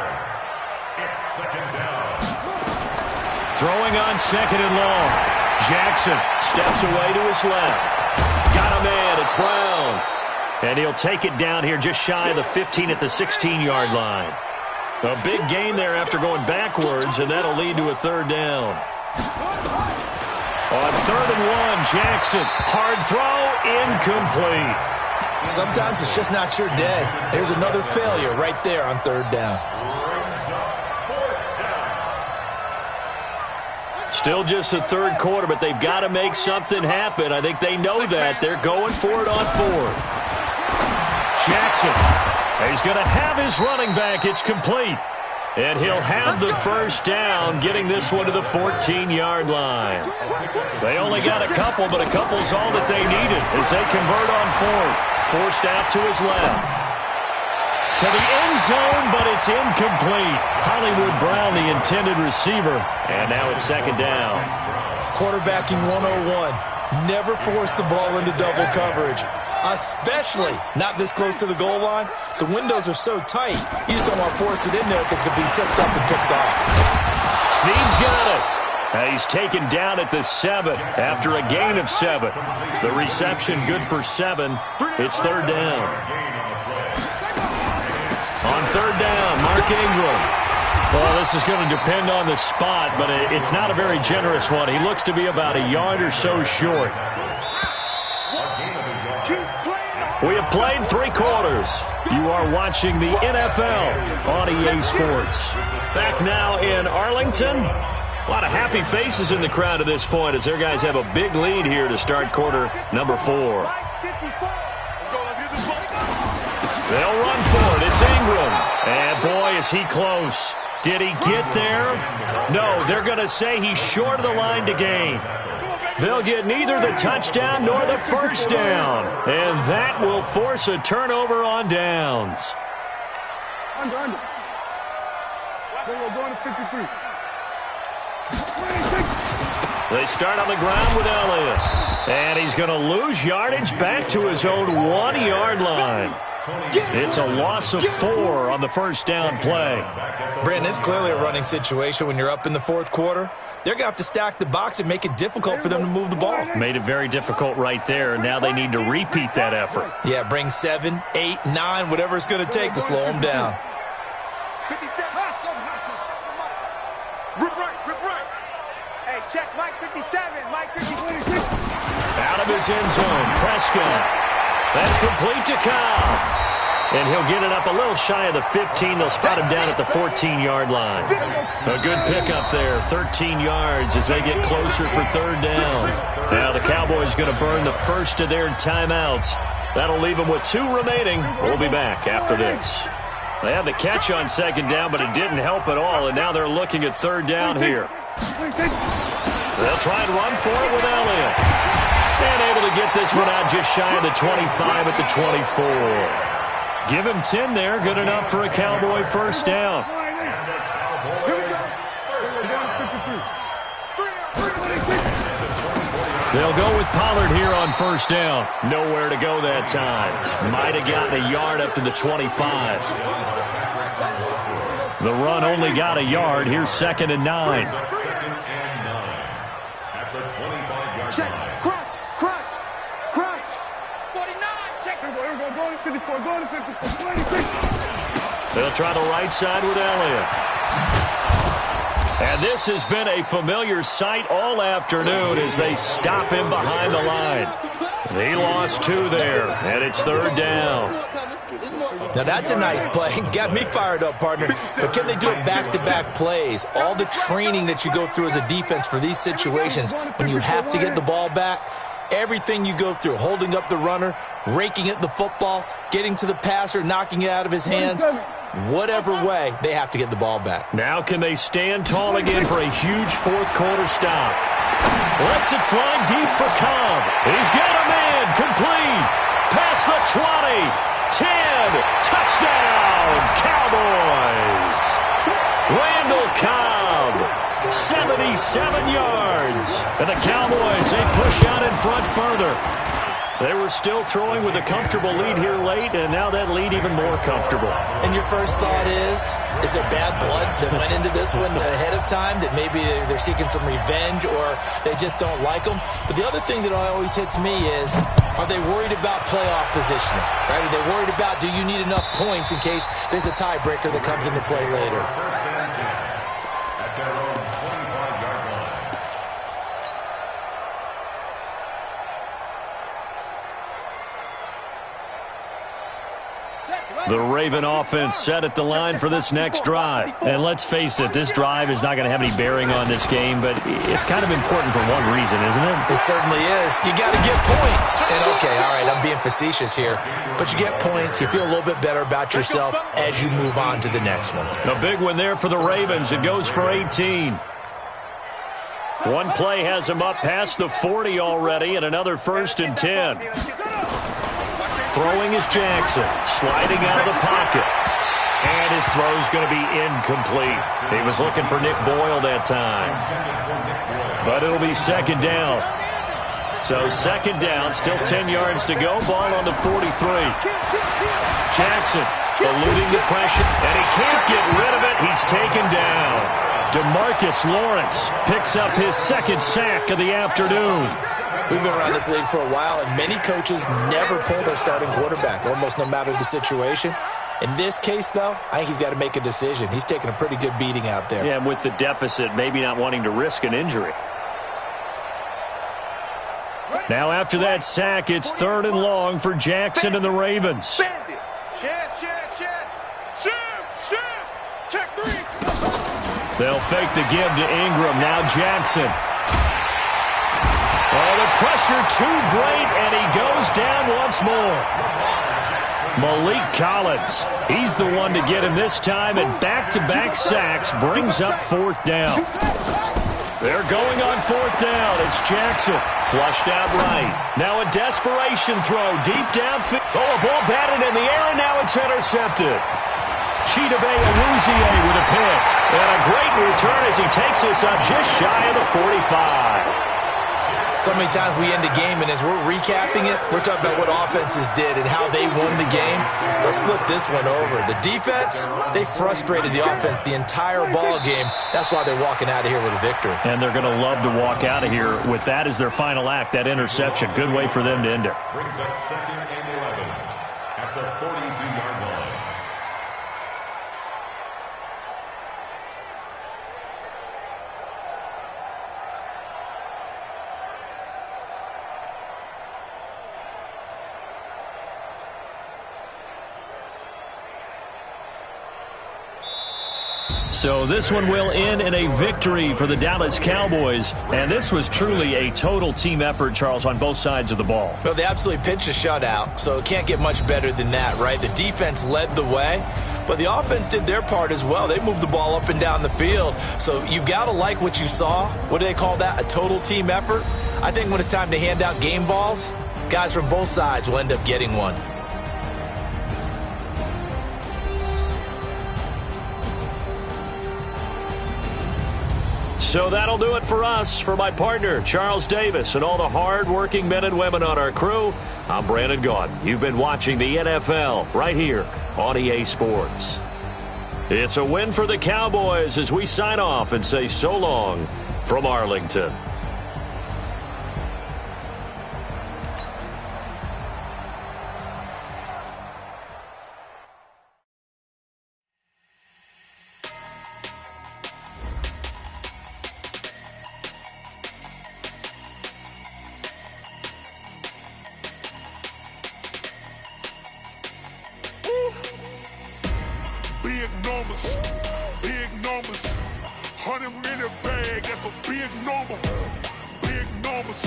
Throwing on 2nd and long. Jackson steps away to his left. Got a man. It's Brown. And he'll take it down here just shy of the 15 at the 16-yard line. A big gain there after going backwards, and that'll lead to a third down. On 3rd and 1, Jackson. Hard throw, incomplete. Sometimes it's just not your day. There's another failure right there on 3rd down. Still just the 3rd quarter, but they've got to make something happen. I think they know that. They're going for it on 4th. Jackson, he's going to have his running back. It's complete. And he'll have the first down, getting this one to the 14-yard line. They only got a couple, but a couple's all that they needed as they convert on 4th. Forced out to his left. To the end zone, but it's incomplete. Hollywood Brown, the intended receiver. And now it's 2nd down. Quarterbacking 101. Never force the ball into double coverage. Especially not this close to the goal line. The windows are so tight, you just don't want to force it in there because it could be tipped up and picked off. Snead's got it. He's taken down at the 7 after a gain of 7. The reception good for 7. It's 3rd down. On 3rd down, Mark Ingram. Well, this is going to depend on the spot, but it's not a very generous one. He looks to be about a yard or so short. We have played 3 quarters. You are watching the NFL on EA Sports. Back now in Arlington. A lot of happy faces in the crowd at this point as their guys have a big lead here to start quarter number 4. They'll run for it. It's Ingram. And boy, is he close. Did he get there? No, they're going to say he's short of the line to gain. They'll get neither the touchdown nor the first down. And that will force a turnover on downs. Under. They will go to 53. They start on the ground with Elliott. And he's going to lose yardage back to his own 1-yard line. It's a loss of 4 on the first down play. Brandon, it's clearly a running situation when you're up in the 4th quarter. They're going to have to stack the box and make it difficult for them to move the ball. Made it very difficult right there, and now they need to repeat that effort. Yeah, bring 7, 8, 9, whatever it's going to take to slow them down. Rip right. Hey, check Mike 57, Mike 56. Out of his end zone, Prescott. That's complete to Cobb. And he'll get it up a little shy of the 15. They'll spot him down at the 14-yard line. A good pickup there, 13 yards as they get closer for 3rd down. Now the Cowboys going to burn the first of their timeouts. That'll leave them with 2 remaining. We'll be back after this. They had the catch on 2nd down, but it didn't help at all, and now they're looking at 3rd down here. They'll try and run for it with Elliott. And able to get this one out just shy of the 25 at the 24. Give him 10 there. Good enough for a Cowboy first down. They'll go with Pollard here on first down. Nowhere to go that time. Might have gotten a yard up to the 25. The run only got a yard. Here's 2nd and 9. Check. Crunch. 49. Check. Go to 54. Go to 54. 26. They'll try the right side with Elliott. And this has been a familiar sight all afternoon as they stop him behind the line. He lost 2 there, and it's 3rd down. Now that's a nice play. Got me fired up, partner. But can they do it back-to-back plays? All the training that you go through as a defense for these situations, when you have to get the ball back, everything you go through, holding up the runner, raking at the football, getting to the passer, knocking it out of his hands, whatever way, they have to get the ball back. Now can they stand tall again for a huge 4th quarter stop? Lets it fly deep for Cobb. He's got a man, complete. Past the 20. 10, touchdown, Cowboys. Randall Cobb, 77 yards. And the Cowboys, they push out in front further. They were still throwing with a comfortable lead here late, and now that lead even more comfortable. And your first thought is there bad blood that went into this one ahead of time, that maybe they're seeking some revenge or they just don't like them? But the other thing that always hits me is, are they worried about playoff positioning? Right? Are they worried about, do you need enough points in case there's a tiebreaker that comes into play later? At their own 25-yard line. The Raven offense set at the line for this next drive. And let's face it, this drive is not going to have any bearing on this game, but it's kind of important for one reason, isn't it? It certainly is. You got to get points. And okay, all right, I'm being facetious here, but you get points, you feel a little bit better about yourself as you move on to the next one. A big one there for the Ravens. It goes for 18. One play has him up past the 40 already, and another 1st and 10. Throwing is Jackson, sliding out of the pocket. And his throw's going to be incomplete. He was looking for Nick Boyle that time. But it'll be 2nd down. So 2nd down, still 10 yards to go. Ball on the 43. Jackson eluding the pressure, and he can't get rid of it. He's taken down. DeMarcus Lawrence picks up his 2nd sack of the afternoon. We've been around this league for a while, and many coaches never pull their starting quarterback, almost no matter the situation. In this case, though, I think he's got to make a decision. He's taking a pretty good beating out there. Yeah, and with the deficit, maybe not wanting to risk an injury. Now, after that sack, it's 3rd and long for Jackson and the Ravens. Check 3. They'll fake the give to Ingram. Now Jackson. Oh, the pressure too great, and he goes down once more. Malik Collins, he's the one to get him this time, and back-to-back sacks brings up 4th down. They're going on 4th down. It's Jackson, flushed out right. Now a desperation throw deep downfield. Oh, a ball batted in the air, and now it's intercepted. Chidobe Awuzie with a pick. And a great return as he takes us up just shy of the 45. So many times we end a game, and as we're recapping it, we're talking about what offenses did and how they won the game. Let's flip this one over. The defense, they frustrated the offense the entire ball game. That's why they're walking out of here with a victory. And they're going to love to walk out of here with that as their final act, that interception. Good way for them to end it. Brings up 2nd and 11 at the 42-yard line. So this one will end in a victory for the Dallas Cowboys. And this was truly a total team effort, Charles, on both sides of the ball. Well, they absolutely pitched a shutout, so it can't get much better than that, right? The defense led the way, but the offense did their part as well. They moved the ball up and down the field. So you've got to like what you saw. What do they call that? A total team effort? I think when it's time to hand out game balls, guys from both sides will end up getting one. So that'll do it for us. For my partner, Charles Davis, and all the hard-working men and women on our crew, I'm Brandon Gaudin. You've been watching the NFL right here on EA Sports. It's a win for the Cowboys as we sign off and say so long from Arlington. Big numbers, 100 minute bag, that's a big number. Big numbers,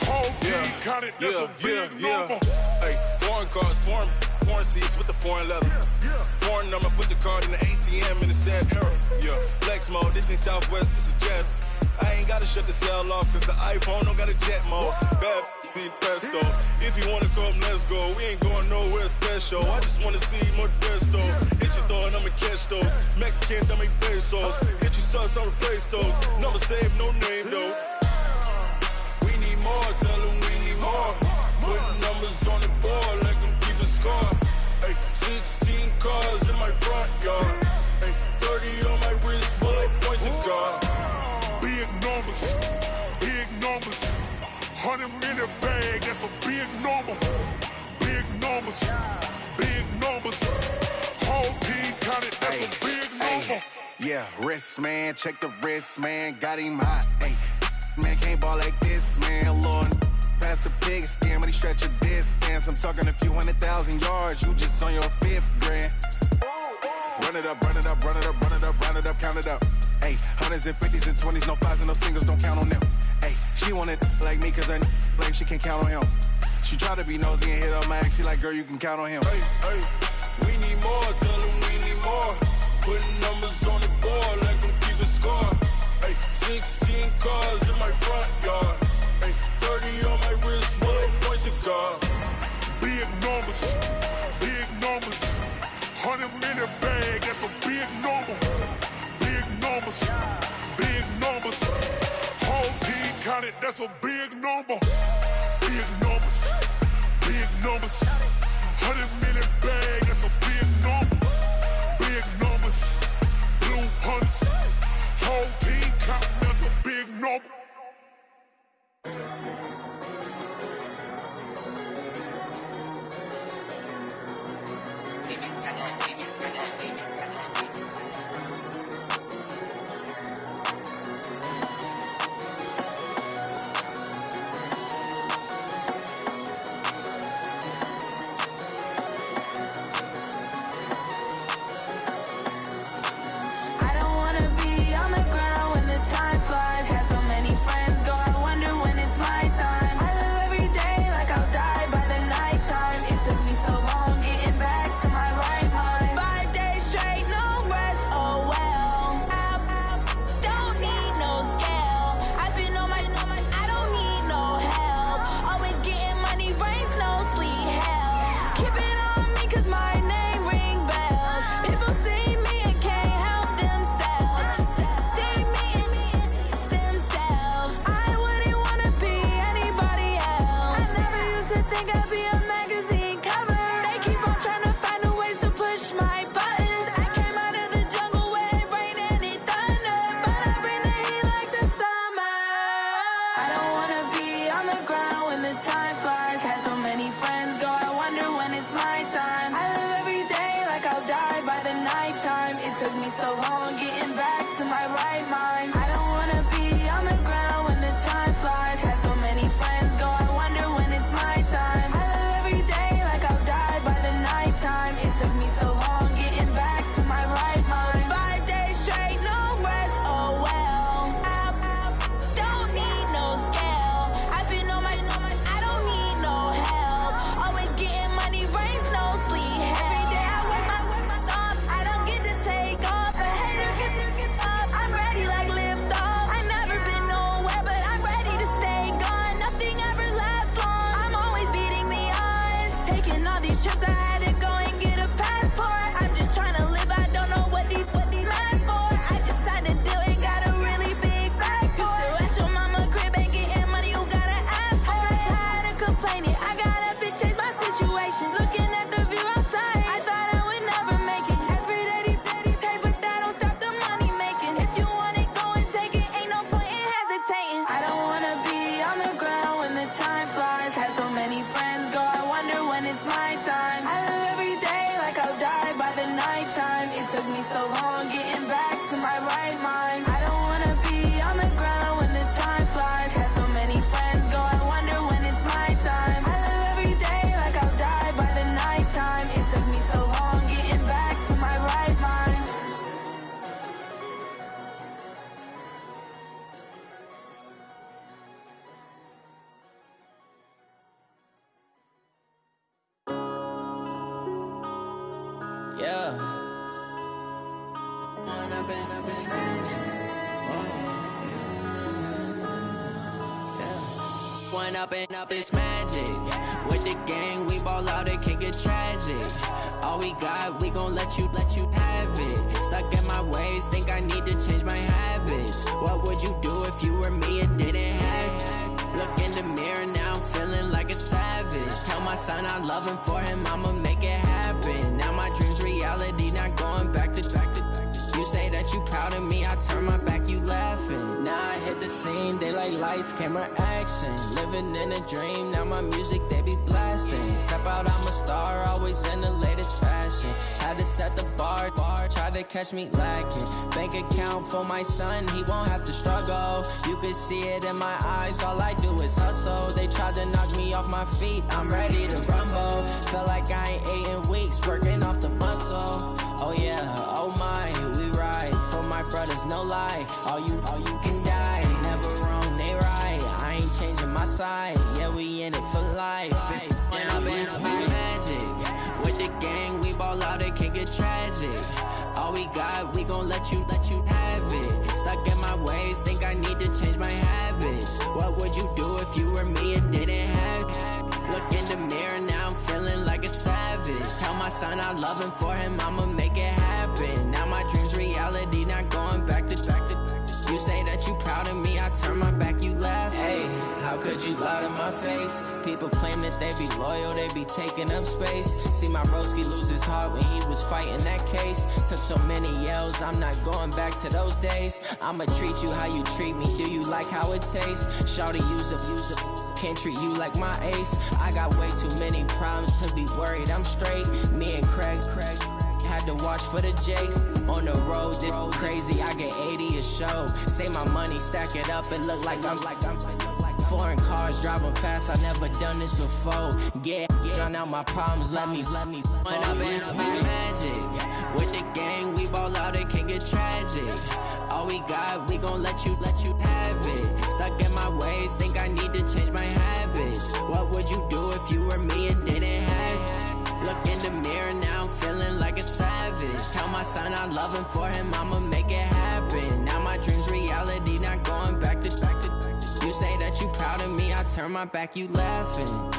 whole team counted, that's a big number. Hey, foreign cars, foreign seats with the foreign leather. Foreign number, put the card in the ATM in the sad era. Yeah, flex mode, this ain't Southwest, this is jet. I ain't gotta shut the cell off, cause the iPhone don't got a jet mode. Bad be pesto. If you wanna come, let's go. We ain't going nowhere special. I just wanna see more desto. Hit your throw and I'ma catch those. Mexican, dummy pesos. Hit your sauce, I'll replace those. Number saved, no name though. We need more, tell them 100 minute bag, that's a big number. Big numbers, big numbers. Whole team counted, that's a big number. Yeah, wrist man, check the wrist man, got him hot. Hey, man can't ball like this, man. Lord, past the pig skin when he stretch a distance. I'm talking a few 100,000 yards, you just on your 5th grand. Run it up, run it up, run it up, run it up, run it up, count it up. Hey, hundreds and 50s and 20s, no 5s and no singles, don't count on them. Hey, she want it like me cause her like she can count on him. She try to be nosy and hit up my ex, she like, girl, you can count on him. Hey, hey, we need more, tell them we need more. Putting numbers on the board like them keeping score. Hey, 16 cars in my front yard. Hey, 30 on my wrist, one point to guard. Big numbers, big numbers. 100 minute bag, that's a big number. Big numbers, big numbers. Whole team counted, that's a big number. Big numbers, big numbers. 100 minute bag, that's a big number. Big numbers, blue hunts. Whole team counting, that's a big number. Up this magic. With the gang, we ball out, it can get tragic. All we got, we gon' let you have it. Stuck in my ways, think I need to change my habits. What would you do if you were me and didn't have it? Look in the mirror, now I'm feeling like a savage. Tell my son I love him, for him I'ma make it happen. Now my dream's reality, not going back to. You say that you proud of me, I turn my back, you laughing. Now I hit the scene, they like lights, camera, action. action. Living in a dream, now my music they be blasting. Step out, I'm a star, always in the latest fashion. Had to set the bar, try to catch me lacking. Bank account for my son, he won't have to struggle. You can see it in my eyes, all I do is hustle. They tried to knock me off my feet, I'm ready to rumble. Feel like I ain't ate in weeks, working off the muscle. Oh yeah, oh my, we ride for my brothers, no lie. All you can die, never wrong, they right. I ain't changing my side, yeah, we in it for life. When I've been magic, with the gang, we ball out, it can get tragic. All we got, we gon' let you have it. Stuck in my ways, think I need to change my habits. What would you do if you were me and didn't have it? Look in the mirror, now I'm feeling like a savage. Tell my son I love him, for him I'ma make it happen. Now my dream's reality, not going back to. You say that you proud of me, I turn my back, you laugh. Hey, how could you lie to my face? People claim that they be loyal, they be taking up space. See my broski lose his heart when he was fighting that case. Took so many yells, I'm not going back to those days. I'ma treat you how you treat me, do you like how it tastes? Shawty, use up, can't treat you like my ace. I got way too many problems to be worried, I'm straight. Me and Craig had to watch for the Jakes. On the road, this crazy, I get 80 a show. Say my money, stack it up, it look like I'm foreign cars, driving fast, I never done this before. Get drown out my problems, let me When I've been magic, with the gang, we ball out, it can get tragic. All we got, we gon' let you have it. Stuck in my ways, think I need to change my habits. What would you do if you were me and didn't have it? Look in the mirror, now I'm feeling like a savage. Tell my son I love him, for him I'ma make it happen. Now my dream's reality, not going back to. You say that you proud of me, I turn my back, you laughing.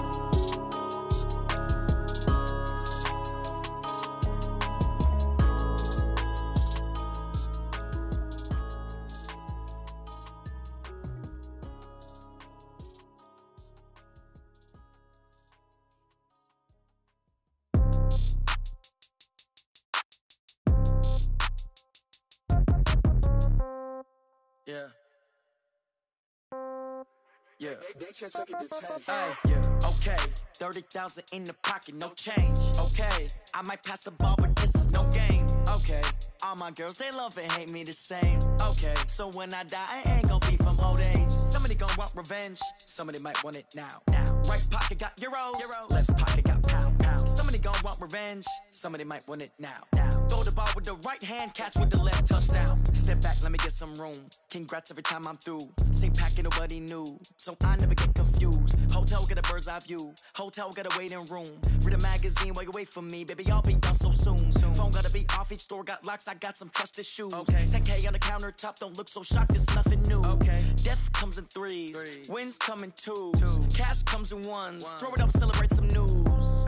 Yeah. Yeah. Hey, yeah. Okay. 30,000 in the pocket, no change. Okay. I might pass the ball, but this is no game. Okay. All my girls, they love and hate me the same. Okay. So when I die, I ain't gon' be from old age. Somebody gon' want revenge. Somebody might want it now. Right pocket got euros. Left pocket got pound. Somebody gon' want revenge. Somebody might want it now. Throw the ball with the right hand, catch with the left, touchdown. Step back, let me get some room. Congrats every time I'm through. Same packet, nobody knew, so I never get confused. Hotel got a bird's eye view. Hotel got a waiting room. Read a magazine while you wait for me, baby. I'll be done so soon. Phone gotta be off, each store got locks. I got some trusted shoes. 10K on the countertop, don't look so shocked. It's nothing new. Death comes in threes. Wins come in twos. Cash comes in ones. Throw it up, celebrate some news.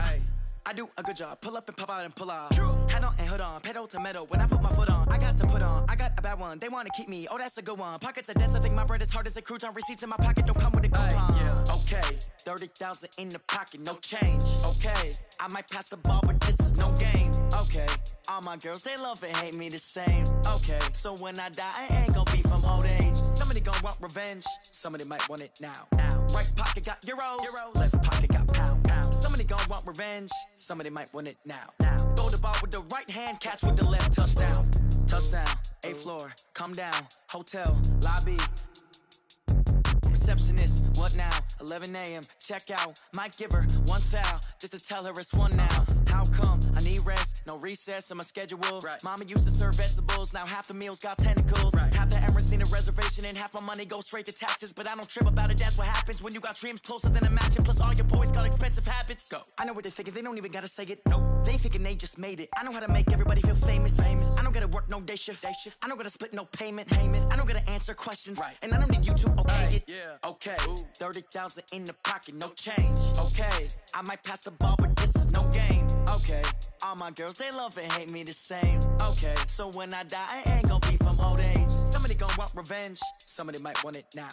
I do a good job. Pull up and pop out and pull out. Head on and hood on. Pedal to metal. When I put my foot on, I got to put on. I got a bad one. They want to keep me. Oh, that's a good one. Pockets are dense. I think my bread is hard as a crouton. Receipts in my pocket don't come with a coupon. Okay. 30,000 in the pocket. No change. Okay. I might pass the ball, but this is no game. Okay. All my girls, they love and hate me the same. Okay. So when I die, I ain't gon' be from old age. Somebody gon' want revenge. Somebody might want it now. Right pocket got euros. Left pocket got pound. Somebody gon' want revenge. Somebody might want it now. Throw the ball with the right hand, catch with the left, touchdown. Touchdown, 8th floor, come down, hotel, lobby. Receptionist, what now? 11 a.m., check out. Might give her one foul, just to tell her it's one now. How come? I need rest, no recess in my schedule. Mama used to serve vegetables, now half the meals got tentacles. Half the errands need a reservation and half my money goes straight to taxes. But I don't trip about it, that's what happens when you got dreams closer than a match. Plus all your boys got expensive habits. Go. I know what they're thinking, they don't even gotta say it. Nope. They thinking they just made it. I know how to make everybody feel famous. I don't gotta work no day shift. I don't gotta split no payment. I don't gotta answer questions. And I don't need you to okay it. Okay, 30,000 in the pocket, no change. Okay, I might pass the ball, but this is no game. Okay, all my girls, they love and hate me the same. Okay, so when I die, I ain't gon' be from old age. Somebody gon' want revenge. Somebody might want it now.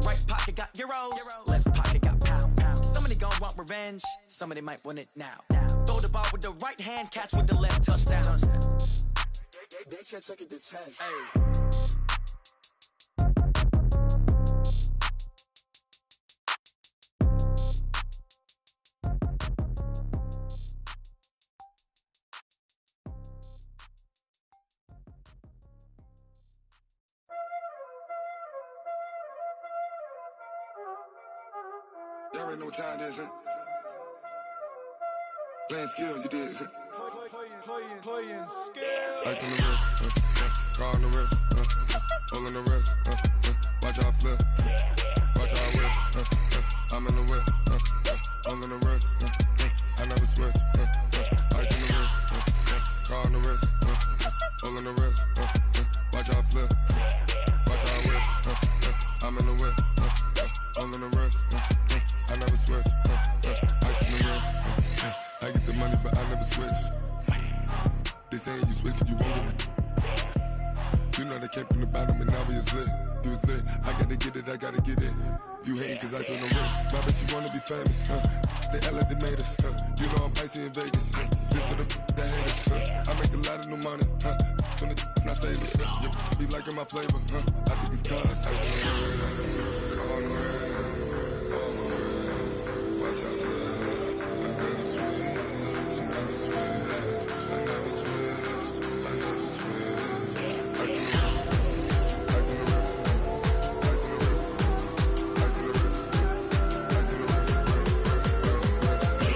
Right pocket got euros. Left pocket got pound. Somebody gon' want revenge. Somebody might want it now. Throw the ball with the right hand, catch with the left, touchdown. They can't take it to 10. Hey. already know what time it is, huh? Playing skills, you did. Playing skills. Ice on the wrist, car on the wrist, all on the wrist, watch how I flip, watch how I whip, I'm in the whip, all on the wrist, I never switch, ice on the wrist, car on the wrist, all on the wrist, watch how I flip, watch how I whip, I'm in the whip, all on the wrist, I never switch, ice on the wrist, I get the money but I never switch. They saying you switch cause you won't get it. You know they came from the bottom and now we is lit. You was lit, I gotta get it, I gotta get it. You hating cause ice on the wrist. My bitch, you wanna be famous, They act like they made us, You know I'm icy in Vegas, This for the that hate us, I make a lot of new money, When it's not savers, You be liking my flavor, I think it's cause ice on the wrist, on the wrist, on the wrist. Watch out, cuz I never switch, I never switch. I never switch, I never switch. Ice in the wrist, ice in the wrist, ice in the wrist, ice in the wrist, ice in the wrist,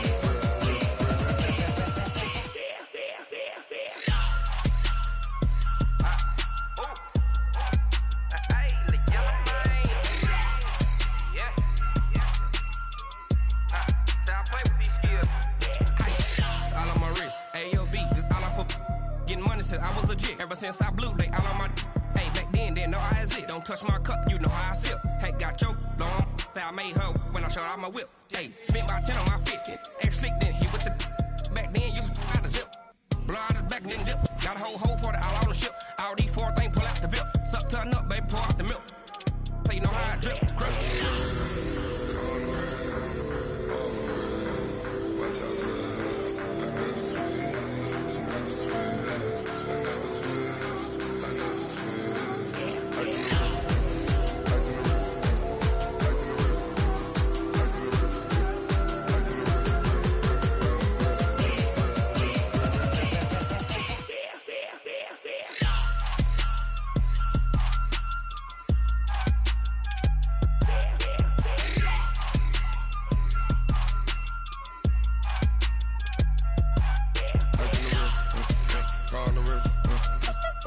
I was legit. Ever since I blew, they all on my. Hey, back then, didn't know I exist. Don't touch my cup, you know how I sip. Hey, got your long. Say I made her when I showed out my whip. Hey, spent my 10 on my 50. Ex slick, then hit with the. Back then, used to out the zip. Blow out his back, then dip. Got a whole party all on the ship. All these four things, pull out the VIP. Suck, turn up, baby, pour out the milk. So you know how I drip. Crush. Watch out, cuz I never switch, I never switch. I never switch, I never switch. Ice in the wrist, ice in the wrist, ice in the wrist, ice in the wrist, ice in the wrist.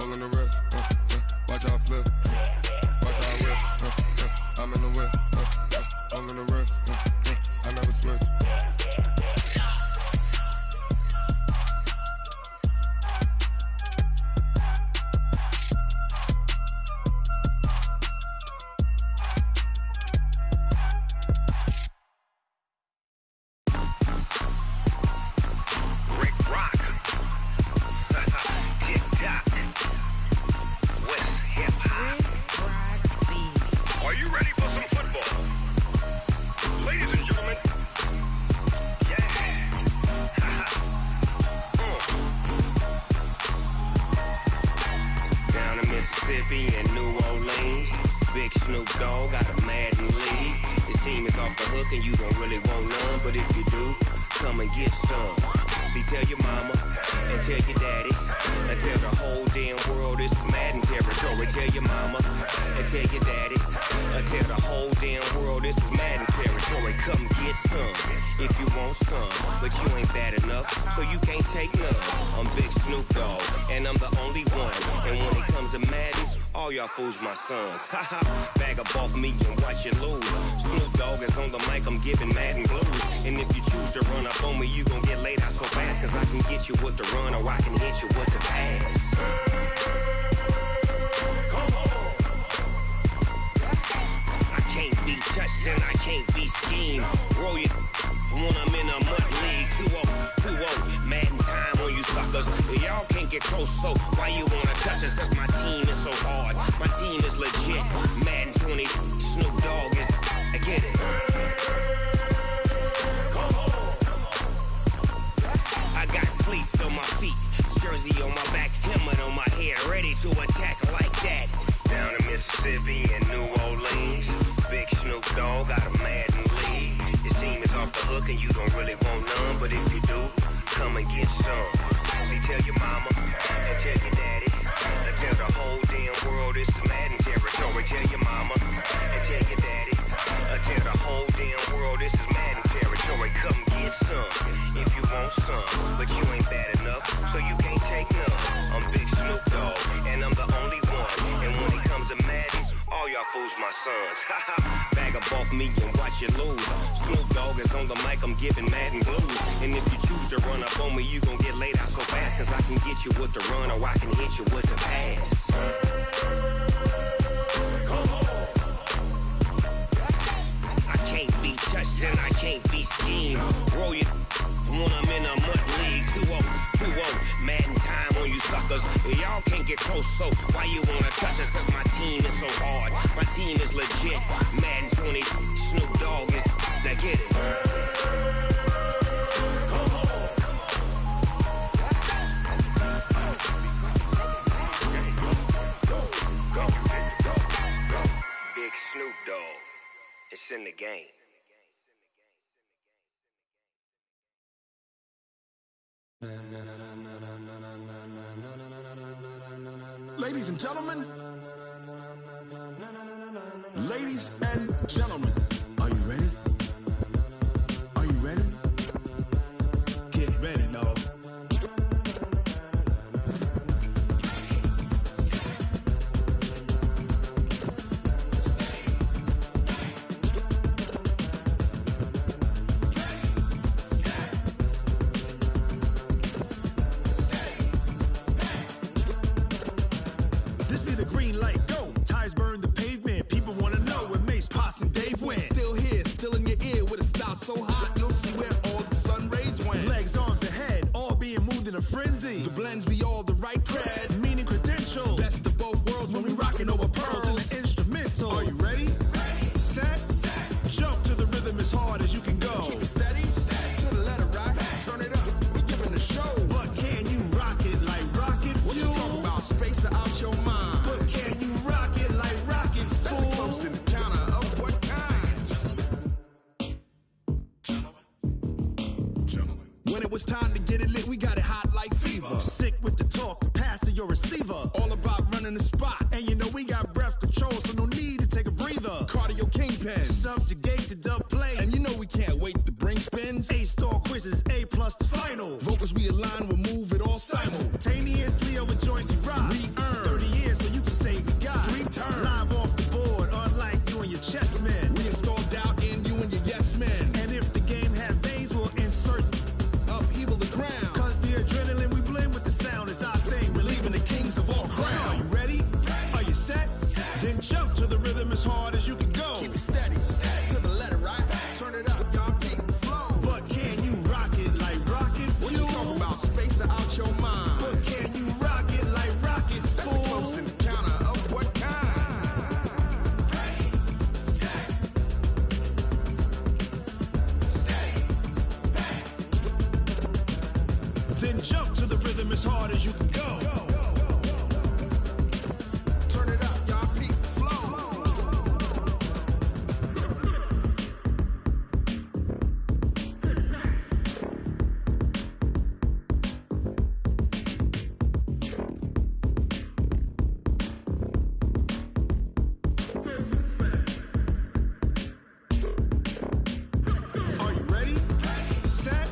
All on the wrist, watch how I flip, watch how I whip, I'm in the whip, all on the wrist, I never switch. Fools my sons. Haha, bag up off me and watch you lose. Snoop Dogg is on the mic, I'm giving Madden blues. And if you choose to run up on me, you gon' get laid out so fast. Cause I can get you with the run or I can hit you with the pass. Come on. I can't be touched and I can't be schemed. Roll you when I'm in a mud league. 2-0, 2-0, Madden time on you suckers. Y'all can't get close, so why you wanna touch us? Cause my team is so hard. My team is legit. Madden 20, Snoop Dogg is. I get it. Come on. I got cleats on my feet, jersey on my back, helmet on my head, ready to attack like that. Down in Mississippi and New Orleans, big Snoop Dogg got a Madden league. Your team is off the hook and you don't really want none, but if you do, come and get some. See, tell your mama and tell your daddy. And tell the whole damn world it's Madden territory. Tell your mama and tell your daddy. Tell the whole damn world this is Madden territory. Come get some if you want some, but you ain't bad enough, so you can't take none. I'm Big Snoop Dogg, and I'm the only one. And when it comes to Madden, all y'all fools my sons. Bag up off me and watch you lose. Snoop Dogg is on the mic, I'm giving Madden blues. And if you choose to run up on me, you gon' get laid out so fast. Cause I can get you with the run or I can hit you with the pass. I can't be touched and I can't be schemed. Roll you when I'm in a mud league. 2-0, Madden time on you suckers. Y'all can't get close, so why you wanna touch us? Cause my team is so hard, my team is legit. Madden 20, Snoop Dogg is, now get it. Big Snoop Dogg, it's in the game. Ladies and gentlemen, ladies and gentlemen, are you ready? Are you ready? Get ready, dog. So hot, you'll see where all the sun rays went. Legs, arms, the head, all being moved in a frenzy. The blends be all the right cred, meaning credentials. Best of both worlds when we rockin' over pearls in the instrumental. Are you ready? Ready. Set. Jump to the rhythm as hard as you can go. Keep it steady. To the letter right. Turn it up. We giving a show. But can you rock it like rocket fuel? What you talking about? Space out your mind. But can you rock it like rockets? That's a close encounter of what kind? When it was time to get it lit, we got it hot like fever. Sick with the talk, pass to your receiver. All about running the spot. And you know we got breath control, so no need to take a breather. Cardio kingpin, subjugate the dub play. And you know we can't wait to bring spins. A-star quizzes, A+ the final. Vocals we align, we'll move it all simultaneously over joints we rock. We earn 30 years so you can say we got 3 turns. Live off the board, unlike you and your chess men. We install doubt in you and your yes men. And if the game had veins, we'll insert upheaval the ground. Cause the adrenaline we blend with the sound is our thing. We're leaving the kings of all crowns. So are you ready? Are you set? Then jump to the rhythm as hard as you can go. Keep it steady. To the letter right. Turn it up, y'all beat the flow. But can you rock it like rocket fuel? What you talking about? Space out your mind. But can you rock it like rockets? That's a close encounter of what kind? Ready, set, steady, back. Then jump to the rhythm as hard as you can go. Turn it up, y'all beat the flow. Are you ready? Set.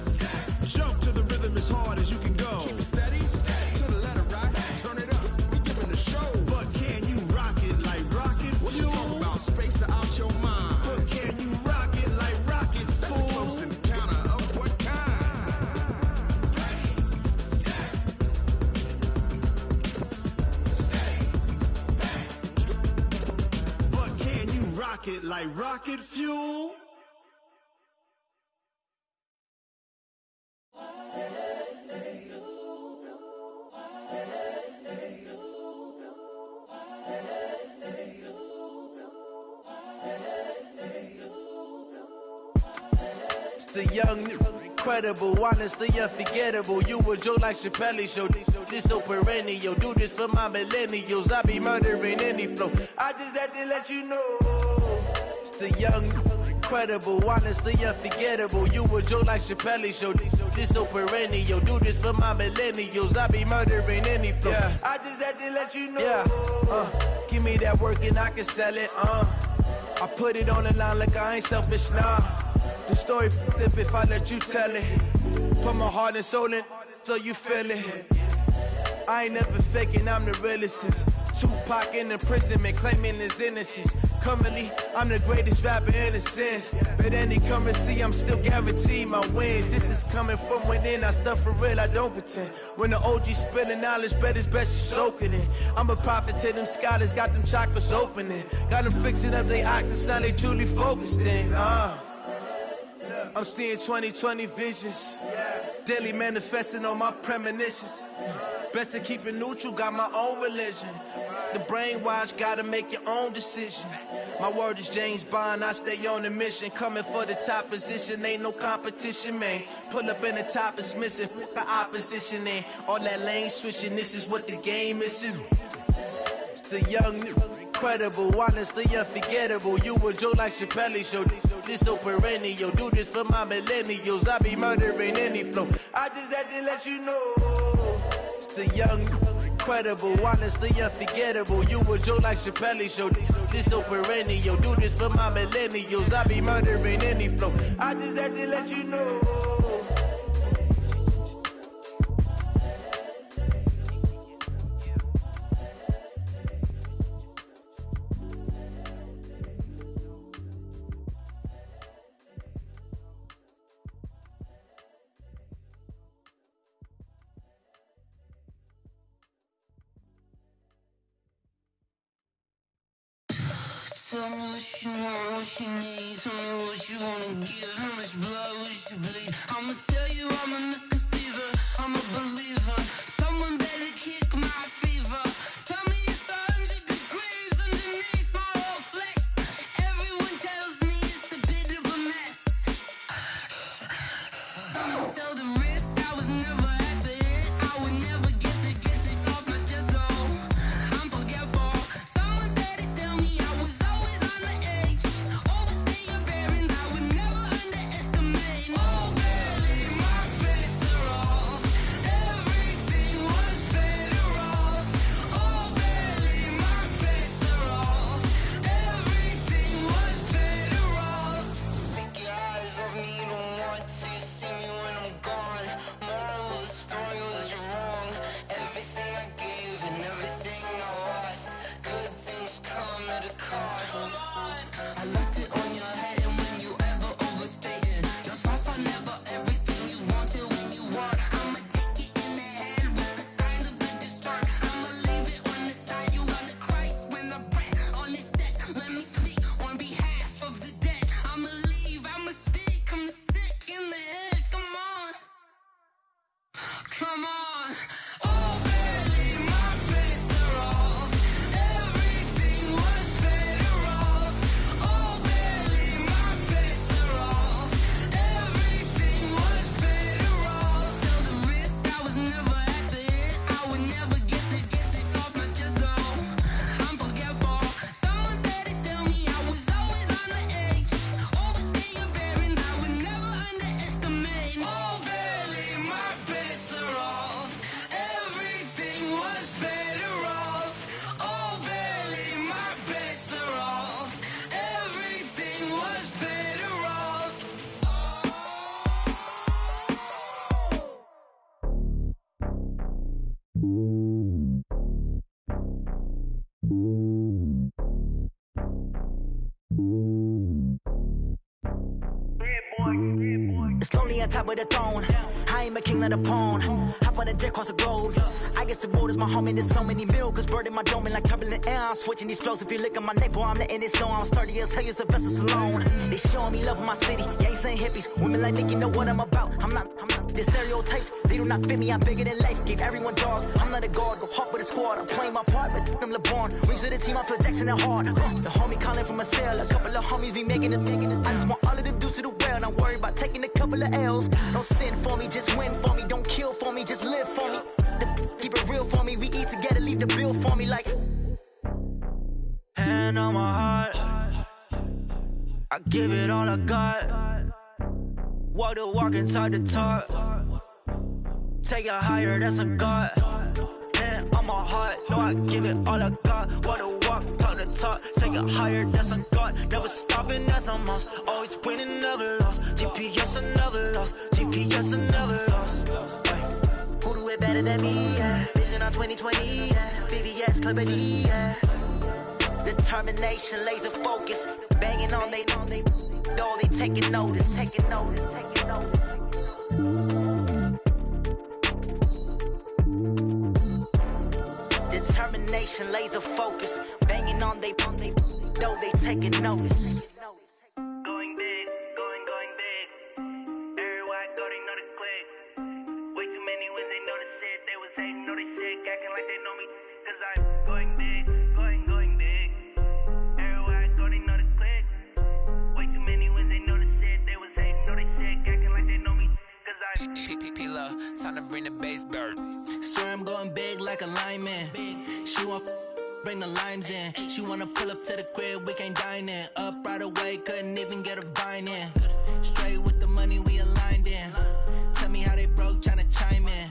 Jump to the rhythm as hard as you can go. Keep it steady. To the letter right. Turn it up. We giving a show. But can you rock it like rocket fuel? What you talking about? Space out your mind. But can you rock it like rockets? That's a close encounter of what kind? Ready, set, steady, back. But can you rock it like rocket fuel? It's the young, incredible, honestly unforgettable. You a Joe like Chappelle show. This so perennial. Do this for my millennials. I be murdering any flow. I just had to let you know. It's the young, incredible, honestly unforgettable. You a Joe like Chappelle show. This so perennial. Do this for my millennials. I be murdering any flow. Yeah. I just had to let you know. Yeah. Give me that work and I can sell it. I put it on the line like I ain't selfish, nah. The story flip if I let you tell it. Put my heart and soul in so you feel it. I ain't never faking, I'm the realest since Tupac in imprisonment, claiming his innocence. Currently, I'm the greatest rapper in a sense. But any currency, I'm still guaranteed my wins. This is coming from within, I stuff for real, I don't pretend. When the OG spilling knowledge, bet it's best you soak it in. I'm a prophet to them scholars, got them chakras opening. Got them fixing up they octaves, now they truly focused in. I'm seeing 2020 visions. Daily manifesting on my premonitions. Best to keep it neutral, got my own religion. The brainwash, gotta make your own decision. My word is James Bond, I stay on the mission. Coming for the top position, ain't no competition, man. Pull up in the top, it's missing, the opposition ain't. All that lane switching, this is what the game is. It's the young, incredible, honestly unforgettable. You a Joe like Chappelle show. This so perennial, do this for my millennials. I be murdering any flow. I just had to let you know. It's the young, incredible, honestly unforgettable. You a Joe like Chappelle show. This so perennial, do this for my millennials. I be murdering any flow. I just had to let you know. Tell me what you want, what you need. Tell me what you wanna give. How much blood would you bleed? I'ma tell you I'm a misconceiver. I'm a believer. Someone better kick my fever. Tell me it's 100 degrees underneath my whole flesh. Everyone tells me it's a bit of a mess. I'ma tell the risk I was never at the end. I would never get this off my chest though. I'm forgetful. Someone better tell me I was always on the edge. Overstay your bearings, I would never underestimate. Oh, barely, my bets are off. Everything was better off. Oh, barely, my bets are off. Everything was better off. Take your eyes off me, don't want to see me when I'm gone. Moral of the story was you're wrong. Everything I gave and everything I lost. Good things come at a cost. I left it on your head, and when you ever overstay it, your thoughts are never everything you wanted when you want. I'ma take it in the head with the signs of the distort. I'ma leave it on the side. You on the Christ when the breath on this set. Let me speak on behalf of the dead. I'ma leave, I'ma speak. I'm sick in the head. Come on, come on. Oh, barely, my bets are off. Everything was better off. Oh, barely, my bets are off. Everything was better off. Tell the risk I was never at the end. I would never get this off my chest though. I'm forgetful. Someone better tell me I was always on the edge. Overstay your bearings, I would never underestimate. Oh, barely, my bets are off. Everything was better off. Oh, barely, my bets are off. Everything was better off. It's lonely on top of the throne. I ain't a king of the pawn. Hop on a jet across the globe. I guess the road is my home and there's so many miracles burning my dome and like turbulent air. I'm switching these flows. If you look at my neck, boy, I'm letting it snow. I'm sturdy as hell, as a vessel alone. They showing me love in my city. Gangsta and hippies. Women like Nick, you know what I'm about. I'm not the stereotypes. They do not fit me. I'm bigger than life. Gave everyone jobs. I'm not a guard. Go hard with a squad. I'm playing my part, but them LeBron. Rings to the team. I feel Jackson and hard. The homie calling from a cell. A couple of homies be making it. I just want all of them dudes to the well. Not worried about taking a couple of L's. Don't sin for me, just win for me. Don't kill for me, just live for me. Keep it real for me. We eat together, leave the bill for me like. Hand on my heart, I give it all I got. Walk the walk and talk the talk. Take it higher, that's a God. Hand on my heart, no, I give it all I got. Walk the walk, talk wanna talk, take it higher, that's a god. Never stopping, that's a must. Always winning, never lost. GPS, I never lost. GPS, I never lost. Who do it better than me? Yeah. Vision on 2020. Yeah. VVS, Clippity. Yeah. Determination, laser focus. Banging on they door, they taking notice. Determination, laser focus. Banging on they door, they taking notice. Going big, going big. Everywhere I go, they know the click. Way too many wins, they know the shit. They was hating, know they sick, acting like they know me. Cause I'm going big, going big. Everywhere I go, they know the click. Way too many wins, they know the shit. They was hating, know they sick, acting like they know me. Cause I'm P-P-P-Love, time to bring the bass bird. Swear I'm going big like a lineman. She want bring the limes in. She wanna pull up to the crib, we can't dine in. Up right away, couldn't even get a vine in. Straight with the money we aligned in. Tell me how they broke, tryna chime in.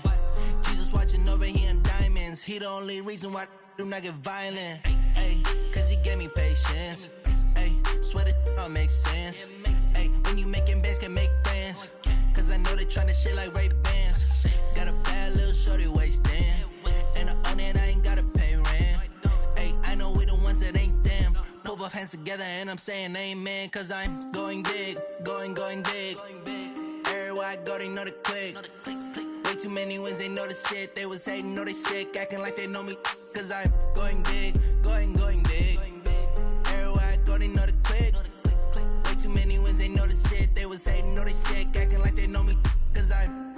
Jesus watching over here in diamonds. He the only reason why do not get violent. Ay, cause he gave me patience. Ay, swear that all makes sense. Ay, when you making bands, can make friends. Cause I know they tryna shit like Ray Bans. Got a bad little shorty wasting. And I own it, I ain't gotta pay rent. Ay, I know we the ones that ain't them. Pull both hands together and I'm saying amen. Cause I'm going big, going big. Everywhere I go, they know the click. Way too many wins, they know the shit. They was hating, know they sick, acting like they know me. Cause I'm going big, going big. Everywhere I go, they know the click. Way too many wins, they know the shit. They was hating, know they sick, acting like they know me. Cause I'm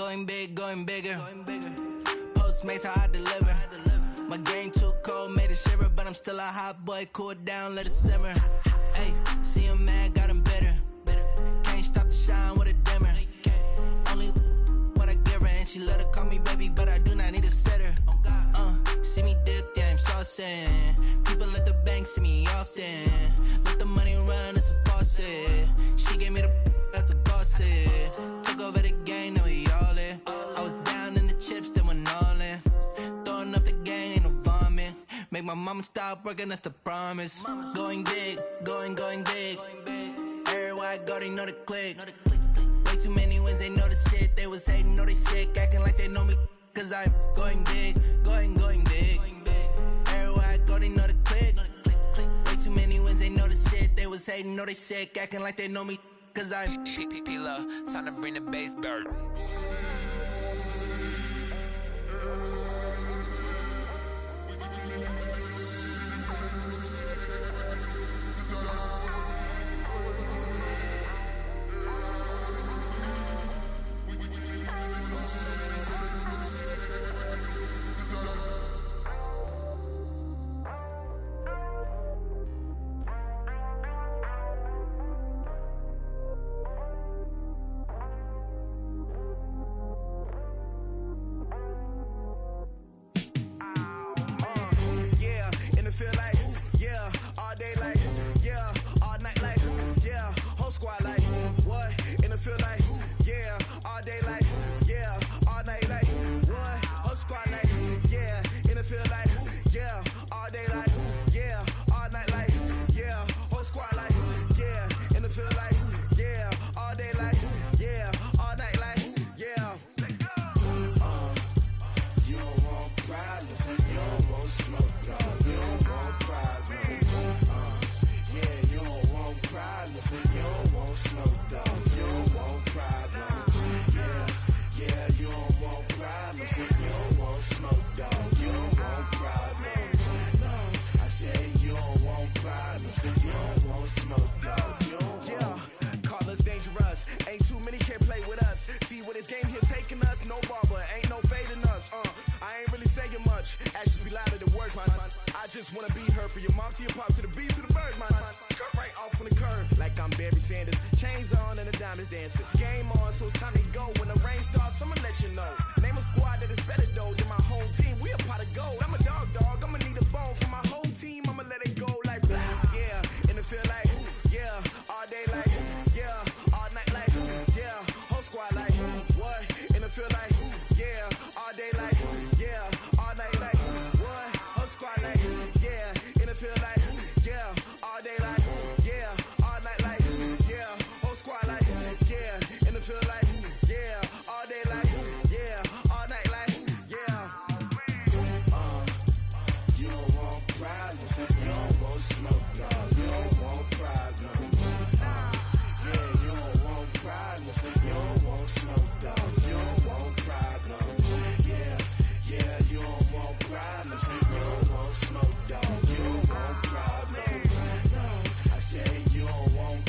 going big, going bigger. Postmates how I deliver. My game too cold, made it shiver, but I'm still a hot boy. Cool it down, let it simmer. Hey, see him mad, got him bitter. Can't stop the shine with a dimmer. Only what I give her, and she let her call me baby, but I do not need a sitter. See me dip, yeah, I'm saucing. People at the bank see me often. Let the money run, it's a faucet. She gave me the that's a boss it. Took over the game, now we all in. I was down in the chips, then went all in. Throwing up the game, ain't no vomit. Make my mama stop working, that's the promise. Going big, going big. Everywhere I go, they know the click. Way too many wins, they know the shit. They was hating, know they sick, acting like they know me. Cause I'm going big, going big. Everywhere I go, they know the click. Way too many wins, they know the shit. They was hating, know they sick, acting like they know me. Cause I'm P-P-P-Love, time to bring the bass bird. just wanna be her. For your mom to your pop to the beat to the birds, man. Cut right off on the curb like I'm Barry Sanders. Chains on and the diamonds dancing. Game on, so it's time to go. When the rain starts, I'ma let you know. Name a squad that is better though than my home team. We a pot of gold. I'm a dog. I'ma need a bone for my whole team. I'ma let it go like blah. Yeah, and it feel like yeah, all day like yeah, all night like yeah, whole squad like what? And it feel like yeah, all day like yeah, all night like what?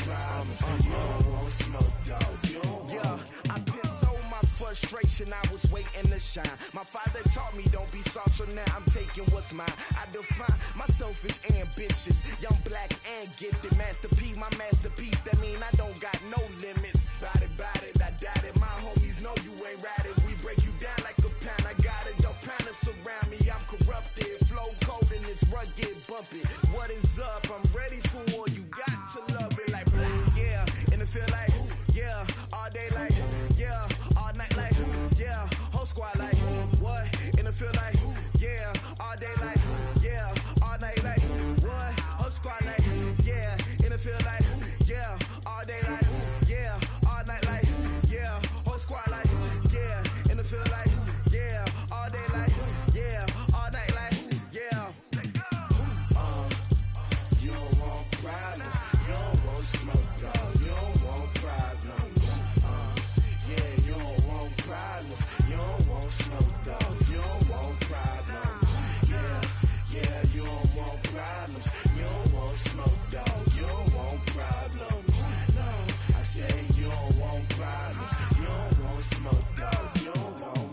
problems. You don't want smoke, dog. You don't want. I've been so my frustration, I was waiting to shine. My father taught me don't be soft, so now I'm taking what's mine. I define myself as ambitious, young, black, and gifted. Master P, my masterpiece. That mean I don't got no limits. Bout it, I doubt it. My homies know you ain't ratted. We break you down like a pound. I got it, don't panic surround me. I'm corrupted, flow cold and it's rugged, bumpy. What is up? I'm ready for war. You got to love it like black, yeah. And it feel like, yeah. All day like, yeah. All night like, yeah. Whole squad like, what? And it feel like, yeah. All day like, yeah. All night like, what? Whole squad like, yeah. And it feel like, yeah. All day like, yeah. All night like, yeah. Whole squad like, yeah. And it feel like, yeah. All day like, yeah. All night like, yeah. You don't want problems. You don't want smoke, dog. You don't want problems. Yeah, you don't want problems. You don't want smoke, dog. You don't want problems. Yeah, you don't want problems. You don't want smoke, dog. You don't want problems. No, I say you don't want problems. You don't want smoke, dog. You don't want.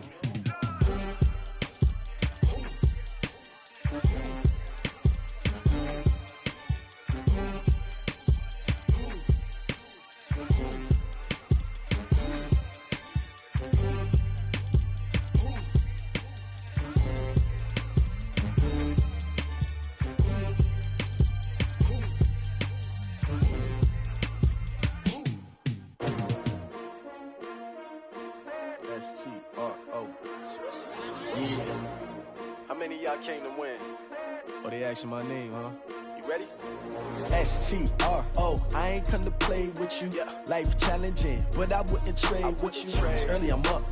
S-T-R-O. Yeah. How many of y'all came to win? Oh, they asking my name, huh? You ready? S-T-R-O. I ain't come to play with you. Life challenging, but I wouldn't trade with you. It's early, I'm up.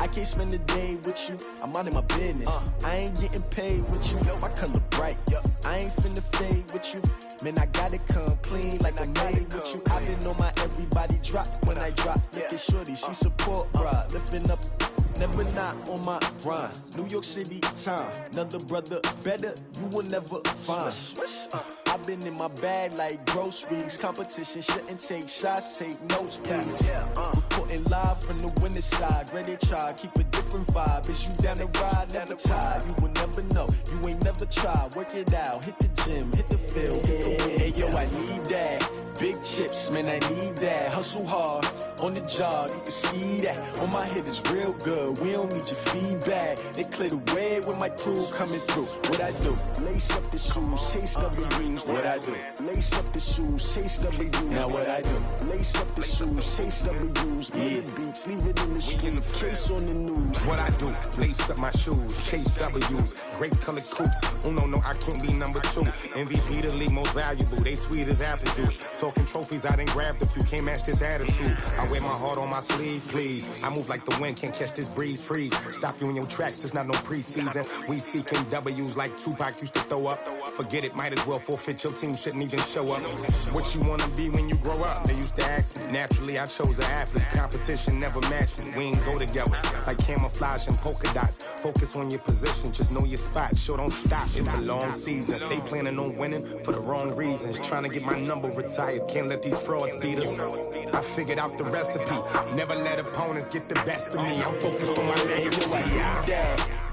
I can't spend the day with you. I'm out of my business. I ain't getting paid with you. My color bright. I ain't finna fade with you. Man, I gotta come clean like I made with you. I been on my everybody drop when I drop. Look at shorty, she support, bruh. Lifting up, never not on my grind. New York City time, another brother better, you will never find. I've been in my bag like groceries. Competition shouldn't take shots, take notes, please. Reporting live from the winning side. Ready to try, keep a different vibe. Is you down the ride, never tired. You will never know, you ain't never tried. Work it out, hit the gym, hit the field, hit the win. Hey yo, I need that. Big chips, man, I need that. Hustle hard, on the job, you can see that. On my head is real good, we don't need your feedback. They clear the way with my crew coming through. What I do? Lace up the shoes, chase W's. What I do? Lace up the shoes, chase W's. Now what I do? Lace up the shoes, chase W's. Yeah, beats, leave it in the street, case on the news. What I do? Lace up my shoes, chase W's. Great colored coops. Oh no, I can't be number 2. MVP the league most valuable. They sweet as apple juice. Talking trophies, I done grabbed a few. Can't match this attitude. I wear my heart on my sleeve, please. I move like the wind, can't catch this breeze. Freeze. Stop you in your tracks. There's not no preseason. We seeking W's like Tupac used to throw up. Forget it, might as well forfeit. Your team shouldn't even show up. What you wanna be when you grow up? They used to ask me. Naturally, I chose an athlete. Competition never matched me. We ain't go together like camouflage and polka dots. Focus on your position, just know your spot. Sure, don't stop. It's a long season. They planning on winning for the wrong reasons. Trying to get my number retired. Can't let these frauds beat us. I figured out the recipe. Never let opponents get the best of me. I'm focused on my legacy.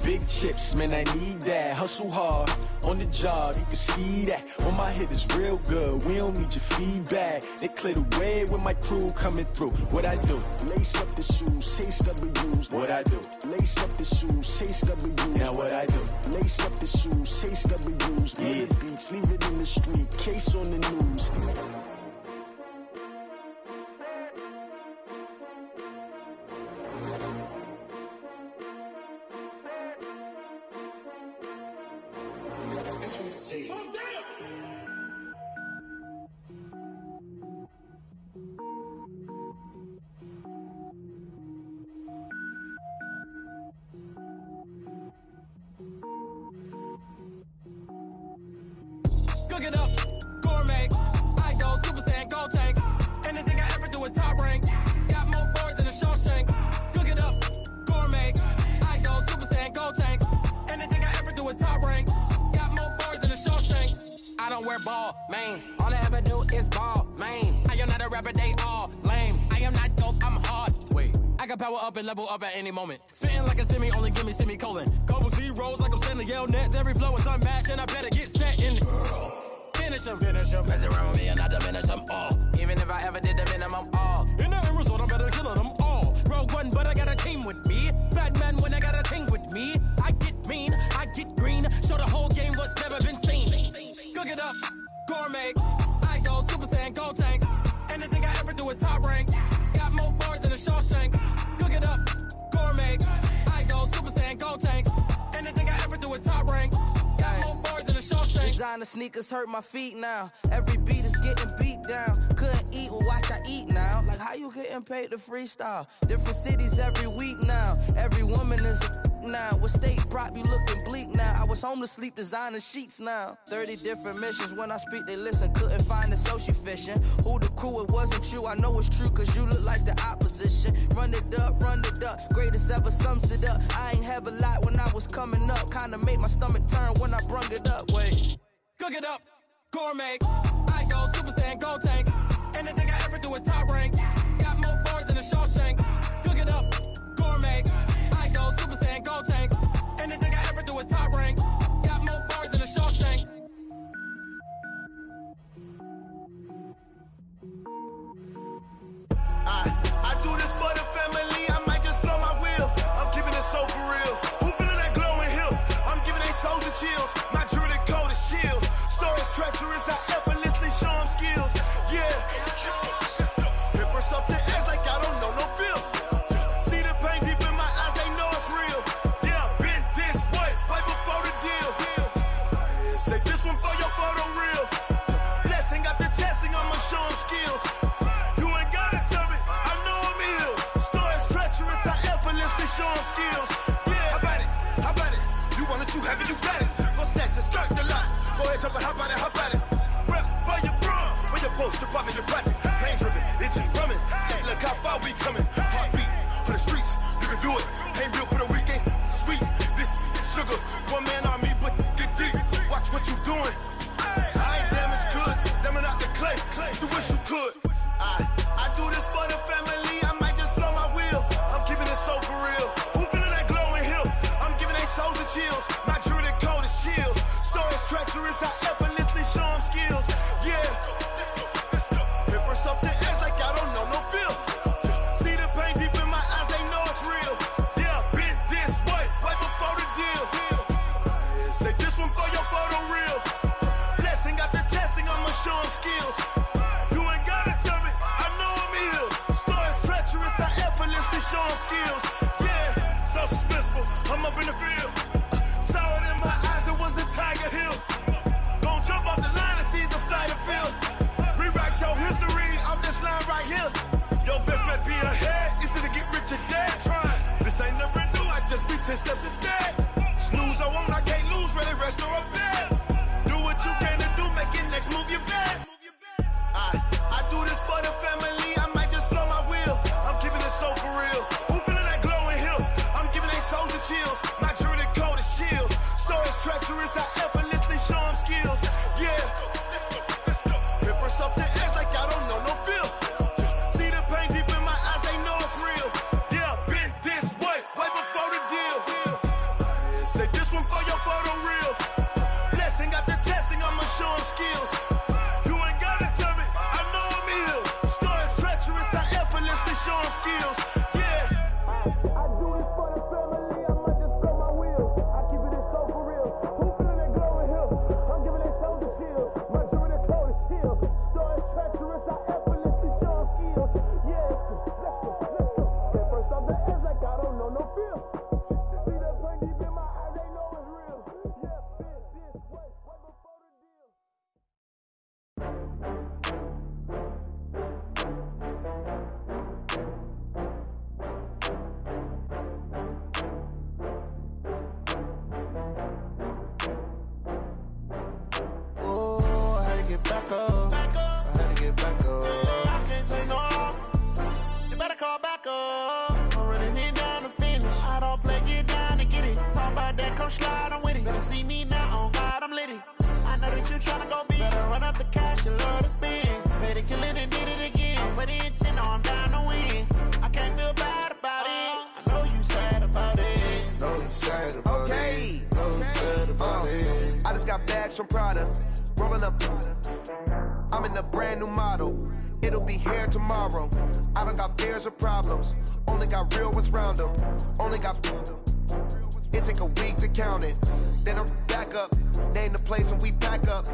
Big chips, man, I need that. Hustle hard, on the job, you can see that. On my head is real good, we don't need your feedback. They clear the way with my crew coming through. What I do? Lace up the shoes, chase W's. What I do? Lace up the shoes, chase W's. Now what I do? Lace up the shoes, chase W's. Yeah, beats, leave it in the street, case on the news. Cook it up, gourmet. I go Super Saiyan, gold tank. Anything I ever do is top rank. Got more boards than a Shawshank. Cook it up, gourmet. I go Super Saiyan, gold tank. Anything I ever do is top rank. Got more boards than a Shawshank. I don't wear ball mains. All I ever do is ball main. I am not can power up and level up at any moment. Spitting like a semi, only give me semicolon. Couple zeros like I'm sending yell nets. Every flow is unmatched, and I better get set in. Finish them. Mess around with me and I diminish them all. Even if I ever did the minimum all. In the end result, I'm better killing them all. Rogue One, but I got a team with me. Batman when I got a team with me. I get mean, I get green. Show the whole game what's never been seen. Cook it up, gourmet. I go Super Saiyan, Gold Tank. Anything I ever do is top rank. Got more bars than a Shawshank. Cook it up, gourmet. I go Super Saiyan, Gold Tank. Anything I ever do is top rank. Got more bars than a Shawshank. Designer sneakers hurt my feet now. Every beat is getting beat down. Couldn't eat, well watch I eat now. Like how you getting paid to freestyle? Different cities every week now. Every woman is a now. What state prop you looking bleak now? I was home to sleep designer sheets now. 30 different missions. When I speak they listen. Couldn't find it so she fishing. Who the crew, it wasn't you. I know it's true cause you look like the opposition. Run it up. Greatest ever sums it up. I ain't have a lot when I was coming up. Kinda made my stomach turn when I brung it up. Wait. Cook it up, gourmet. I go Super Saiyan, Gold Tank. Anything I ever do is top rank. Got more bars than a Shawshank. Cook it up, gourmet. I go Super Saiyan, Gold Tank. Anything I ever do is top rank. Got more bars than a Shawshank. I do this for the family. I might just blow my wheel. I'm giving it so for real. Who feeling that glowing hill? I'm giving they soldier chills. My jewelry code is chill. Stories treacherous. I effortlessly show them skills. Yeah. Paper stuff the edge like I don't know no bill. See the pain deep in my eyes. They know it's real. Yeah, been this way before the deal. Say this one for your photo reel. Blessing after testing. I'ma show them skills. Show them skills. Yeah, how about it? You want it, you have it, you got it. Go snatch it, skirt the lot. Go ahead, jump it, how about it? Rep for your bro. When you're supposed to pop in your projects. Pain driven, itching, drumming. Hey, look how far we coming. Heartbeat on the streets, you can do it. Ain't built for the weekend. Sweet, this sugar. One man army, but get deep. Watch what you doing. I ain't damaged goods, damn out the clay. You wish you could. I do this for the family. I might just blow my wheel. I'm keeping it so for real. Who feeling that glowing hill? I'm giving they soldier chills. My jewelry code is chill. Stories treacherous. I effortlessly show them skills. Yeah. Paper stuff the edge like I don't know no bill. See the pain deep in my eyes. They know it's real. Yeah, been this way before the deal. Say this one for your photo reel. Blessing after testing. I'ma show them skills. You ain't gotta tell me. I know I'm ill. Stories treacherous. I effortlessly show them skills. Yeah, so suspenseful. I'm up in the field. Saw it in my eyes. It was the Tiger Hill. Gon' jump off the line and see the flight of field. Rewrite your history off this line right here. Your best bet be ahead. It's to get rich or dead trying. This ain't never new. I just be 10 steps instead. Snooze I won't. I can't lose. Ready, rest or a bed. Do what you can to do. Make it next move your best. I do this for the family. I might just blow my wheel. I'm keeping it so for real. Who feeling that glowing hill? I'm giving they soldier chills. My jewelry code is chill. Stories treacherous. I effortlessly show them skills. Yeah. Paper stuff the edge like I don't know no bill. See the pain deep in my eyes. They know it's real. Yeah, been this way before the deal. Say this one for your photo reel. Blessing after testing. I'ma show them skills. Show them skills, yeah. I do this for the family. I might just blow my wheel. I keep it so for real. Who feeling that glowing hill? I'm giving it soldier chills. My jewelry code is chill. Stories treacherous. I effortlessly show them skills, yeah. Let's go. Get first off the edge like I don't know no feel. See that pain deep in my eyes. They know it's real. Yeah, been this way before the deal. Back up. I had to get back up. I can't take no loss. You better call back up. I'm running it down to finish. I don't play, get down to get it. Talk about that, come slide, I'm with it. Better see me now, on God, I'm litty. I know that you tryna go big. Better run up the cash, you love to spend. Better kill it and did it again. But the intent, no, I'm down to win. I can't feel bad about it. from Prada. Rolling up, I'm in a brand new model. It'll be here tomorrow. I don't got fears or problems. Only got real ones round them. Only got. It take a week to count it. Then I'm back up. Name the place and we pack up.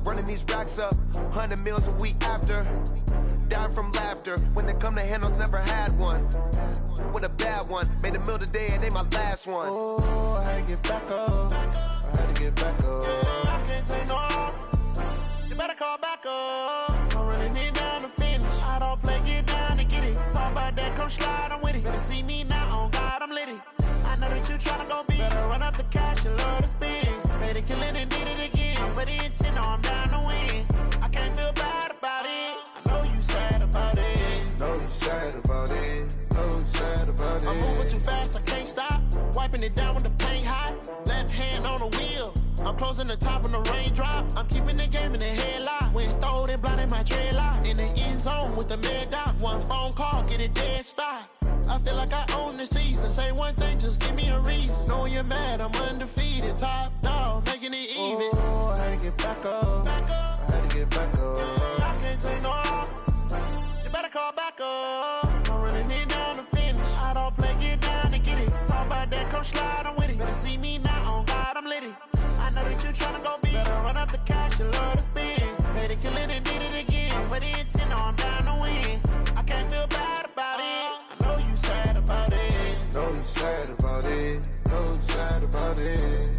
Running these racks up. 100 meals a week after. Dying from laughter. When they come to handles, never had one. With a bad one. Made a meal today and they my last one. Oh, I had to get back up. I had to get back up. I can't take no loss. You better call back up. I'm running it down to finish. I don't play, get down to get it. Talk about that, come slide, I'm with it. Better see me now, on God, I'm litty. I know that you tryna go big. Better run up the cash, you love to spend. Made it, kill it, and did it again. But the intent, no, I'm down to win. I can't feel bad about it. I know you sad about it. Know you sad about it. Know you sad about it. I'm moving too fast, I can't stop. Wiping it down with the paint hot. Left hand on the wheel. I'm closing the top when the raindrop. I'm keeping the game in the headlock. When throwed and blinded my dreadlock. In the end zone with the mad dot. One phone call, get it dead stop. I feel like I own the season. Say one thing, just give me a reason. Knowing you're mad, I'm undefeated. Top dog, making it even. Oh, I had to get back up. I had to get back up. I can't take no loss. You better call back up. I'm running it down to finish. I don't play, get down to get it. Talk about that, come slide, I'm with it. Better see me now, on God, I'm litty. I know that you tryna go big. Better run up the cash, you love to spend. Made it, kill it, and did it again. But the intent, no, I'm down to win. I can't feel bad about it. I know you sad about it. Know you sad about it. Know you sad about it.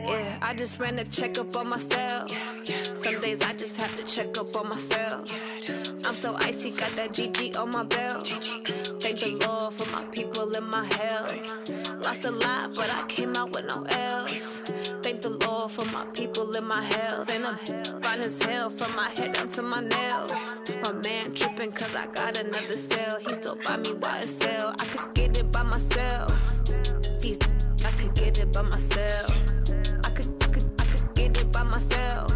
Yeah, I just ran a checkup on myself. Some days I just have to check up on myself. I'm so icy, got that GG on my belt. Thank the Lord for my people in my health. Lost a lot, but I came out with no L's. Thank the Lord for my people in my health. And I'm fine as hell from my head down to my nails. My man tripping cause I got another cell. He still buy me YSL. I could get it by myself. These I could get it by myself. I could get it by myself.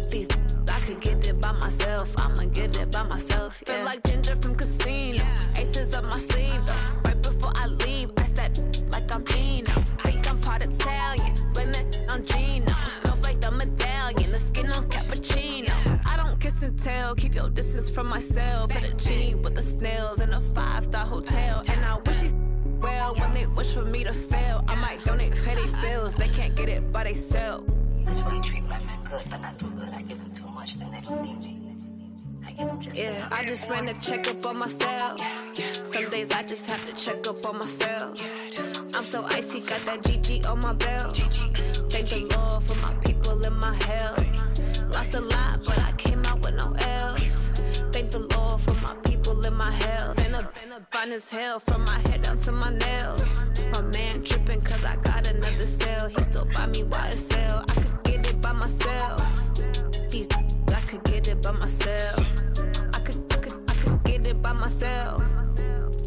These I could get it by myself. I'ma get it by myself. Yeah. Feel like Ginger from Casino. Aces up my sleeve though. Right before I leave, I step like I'm Dino. Think I'm part Italian, blame it on Gino. Smells like the medallion, the skin on cappuccino. I don't kiss and tell, keep your distance from myself. At a genie with the snails in a 5-star hotel. And I wish he's well when they wish for me to fail. I might donate petty bills, they can't get it by themselves. That's why you treat my men good, but not too good. I give them too much, then they don't need me. I give them just enough. I just ran a checkup on myself. Some days I just have to check up on myself. I'm so icy, got that GG on my belt. Thank the Lord for my people in my health. Lost a lot, but I came out with no L's. Thank the Lord for my people in my health. And I'm fine as hell from my head down to my nails. My man tripping cause I got another cell. He still buy me YSL. I could get it by myself. These I could get it by myself. I could get it by myself.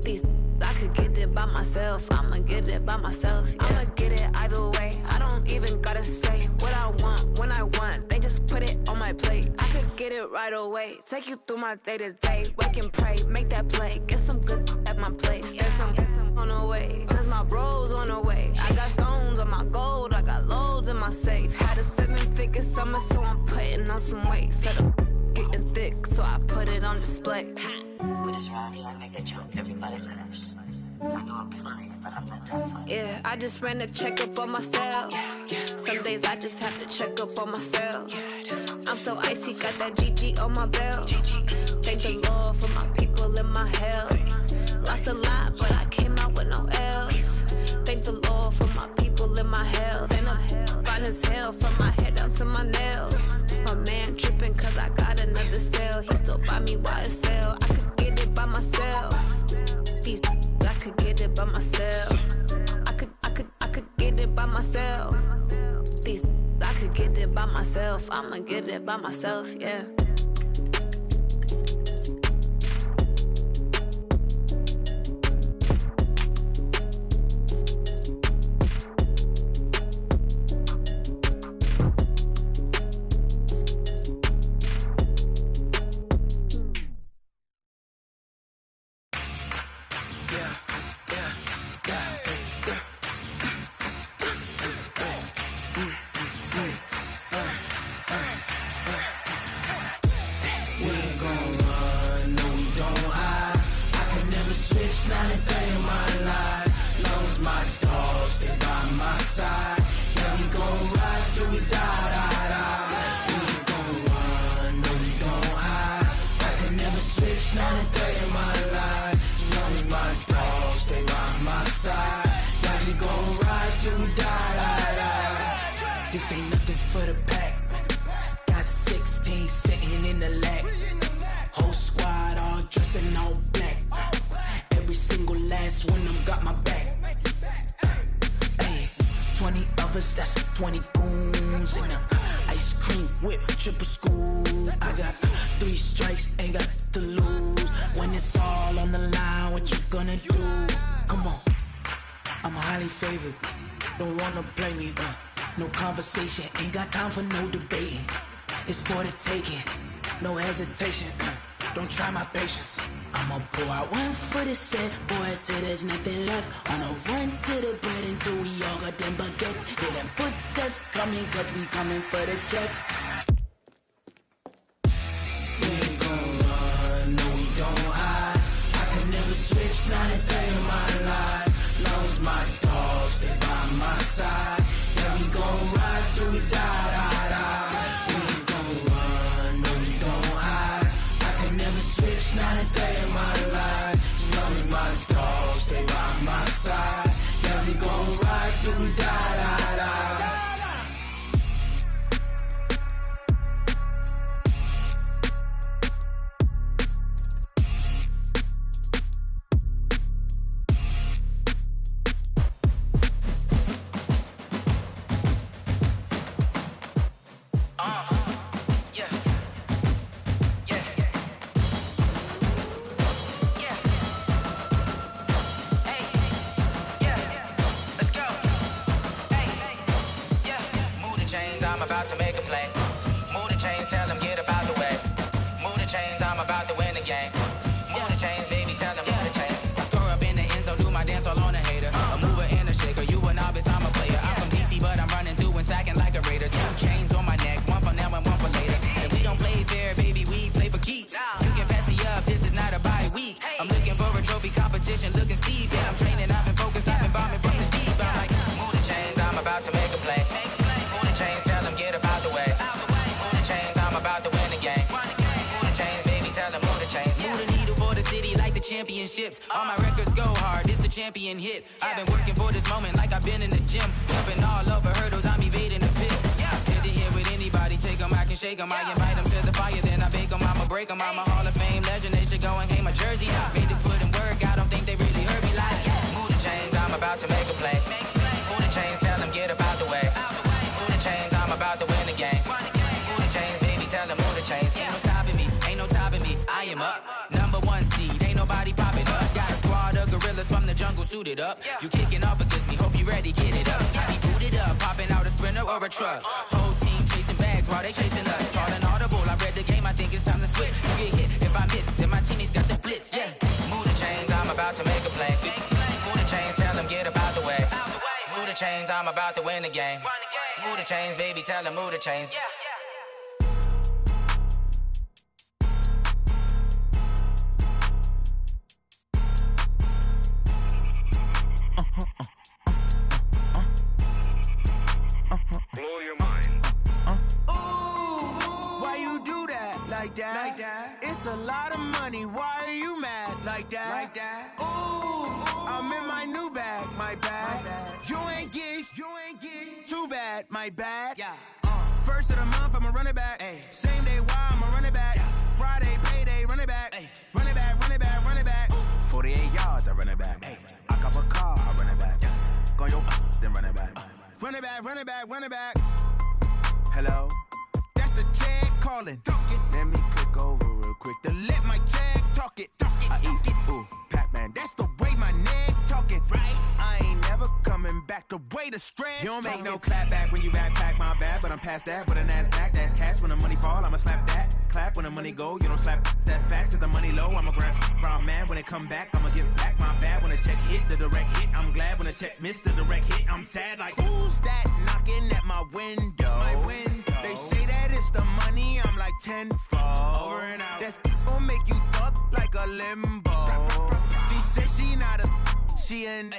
These I could get it by myself. I'ma get it by myself. Yeah. I'ma get it either way. I don't even gotta say what I want when I want. They just put it on my plate. I could get it right away. Take you through my day to day. Wake and pray, make that play. Get some good at my place. There's some on the way. Cause my bro's on the way. I got stones on my gold. I got loads in my safe. Had a 7-figure summer, so I'm putting on some weight. Set up getting thick, so I put it on display. With this round here, I make a joke. Everybody laughs. I know I'm funny, but I'm not that funny. Yeah, I just ran a checkup on myself. Some days I just have to check up on myself. I'm so icy, got that GG on my belt. Thank the Lord for my people in my health. Lost a lot, but I came out with no L's. Thank the Lord for my people in my health. And I'm fine as hell from my head down to my nails. My man tripping cause I got another cell. He still buy me YSL. I could get it by myself. These I could get it by myself. I could get it by myself. These I could get it by myself. I'ma get it by myself, yeah. This ain't nothing for the pack. Got 16 sitting in the lap. Whole squad all dressed in all black. Every single last one of them got my back. Hey, 20 of us, that's 20 goons in the ice cream whip, triple scoop. I got 3 strikes, ain't got to lose. When it's all on the line, what you gonna do? Come on, I'm highly favored. Don't wanna blame me, no conversation, ain't got time for no debating. It's for the taking, no hesitation, don't try my patience. I'ma pour out one for the set, boy, till there's nothing left. On a run to the bread until we all got them baguettes. Hear them footsteps coming, cause we coming for the check. We ain't gon' run, no we don't hide. I can never switch, not a day in my life. Long as my dogs, they by my side. Yeah, we gon' ride till we die, die, die. We ain't gon' run, no we don't hide. I can never switch, not a day in my life. As long as my dogs, they by my side. Yeah, we gon' ride till we die, die, die. About to make a play. Move the chains, tell them get about the way. Move the chains, I'm about to win the game. Move the chains, baby, tell them move the chains. I score up in the end zone, do my dance all on a hater. A mover and a shaker, you a novice, I'm a player. I'm from DC, but I'm running through and sacking like a raider. 2 chains on my neck, one for now and one for later. And we don't play fair, baby, we play for keeps. You can pass me up, this is not a bye week. I'm looking for a trophy competition, looking steep. Yeah, I'm training, I've been focused, I've been bombing from the deep. I'm like, move the chains, I'm about to make a play. Move the chains, tell them get about the way. Move the chains, I'm about to win the game. Move the chains, baby, tell them move the chains. Move the needle for the city like the championships. All my records go hard, this a champion hit. I've been working for this moment like I've been in the gym. Jumping all over hurdles, I'm evading the pit. Hit to hit with anybody, take them, I can shake them. I invite them to the fire, then I bake them, I'ma break them. I'm a Hall of Fame legend, they should go and hang my jersey. Made to put in work, I don't think they really heard me like. Move the chains, I'm about to make a play. Move the chains, tell them get about the way. Move the chains, I'm about to win the game. Move the chains, baby, tell them move the chains. Ain't no stopping me, ain't no topping me. I am up, number 1 seed, ain't nobody popping up. Got a squad of gorillas from the jungle suited up. You kicking off against me, hope you ready, get it up. I be booted up, popping out a sprinter or a truck. Whole team chasing bags while they chasing us. Calling audible, I read the game, I think it's time to switch. You get hit, if I miss, then my teammates got the blitz, yeah. Move the chains, I'm about to make a play. Move the chains, tell them get about the way. Move the chains, I'm about to win the game. Move the chains, baby, tell them move the chains. Blow your mind. Why you do that? Like that? Like that? It's a lot of money. Why are you mad? Like that? Like that? Ooh, I'm in my new bag. My bad. You ain't get. Too bad. My bad. Yeah. First of the month, I'ma run it back. Ay. Same day, why I'ma run it back. Yeah. Friday, payday, run it back. Ay. Run it back, run it back, run it back. 48 yards, I run it back. Ay. I cop a car, I run it back. Yeah. Go yo, then run it back. Run it back, run it back, run it back. Hello? That's the Jag calling. Let me click over real quick to let my Jag talk it. I eat it, ooh, Pac-Man. That's the way my neck talking. Right? I ain't never coming back the way the stress. You don't make no clap back when you backpack, my bad, but I'm past that. With a NASDAQ, that's cash. When the money fall, I'ma slap that. Clap when the money go, you don't slap. That's facts. If the money low, I'ma grab brown man. When it come back, I'ma give back my bad. When the check hit, the direct hit. I'm glad when the check missed the direct hit. I'm sad like, who's that knocking at my window? My window. They say that it's the money, I'm like tenfold. Over and out. That's gon' make you up like a limbo. She said she not a, she an.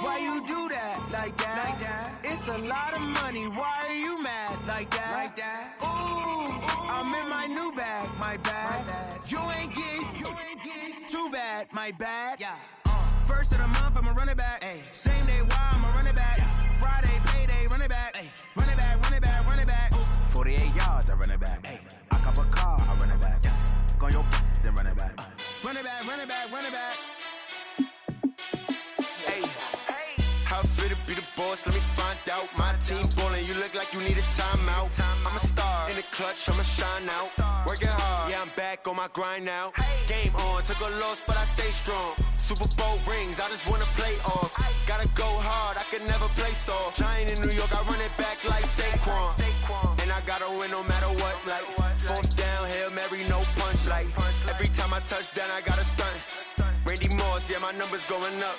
Why you do that? Like that? Like that? It's a lot of money. Why are you mad? Like that? Like that? Ooh, I'm in my new bag. My bad. You ain't get. Too bad. My bad. Yeah. First of the month, I'ma run it back. Ay. Same day, why I'ma run it back. Yeah. My team ballin', you look like you need a timeout. I'm a star in the clutch, I'ma shine out. Working hard, yeah, I'm back on my grind now. Game on, took a loss, but I stay strong. Super Bowl rings, I just wanna play off. Gotta go hard, I can never play soft. Giant in New York, I run it back like Saquon. And I gotta win no matter what, like fourth down, Hail Mary, no punch. Like every time I touch down, I gotta stunt. Randy Moss, yeah, my numbers going up.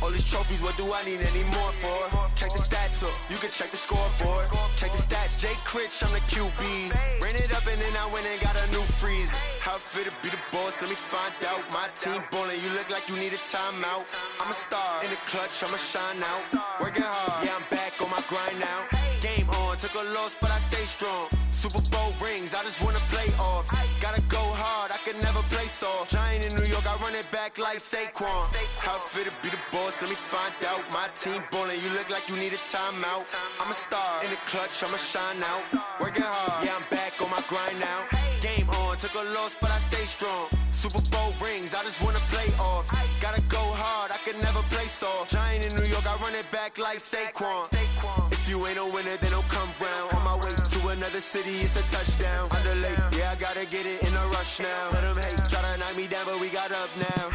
All these trophies, what do I need any more for? Check the stats up, you can check the scoreboard. Check the stats, Jake Critch, I'm the QB. Ran it up and then I went and got a new freeze. How it feel to be the boss, let me find out. My team ballin', you look like you need a timeout. I'm a star in the clutch, I'ma shine out. Working hard, yeah, I'm back on my grind now. Game on, took a loss, but I stay strong. Super Bowl rings, I just wanna play off. Gotta go hard, I can never play soft. Giant in New York, I run it back like Saquon. How it feel to be the boss, let me find out. My team ballin', you look like you need a timeout. I'm a star in the clutch, I'ma shine out. Working hard, yeah, I'm back on my grind now. Game on, took a loss, but I stay strong. Super Bowl rings, I just wanna play off. Gotta go hard, I can never play soft. Giant in New York, I run it back like Saquon. If you ain't a winner, then don't come round. On my way to another city, it's a touchdown. Underlay, yeah, I gotta get it in a rush now. Let them hate, try to knock me down, but we got up now.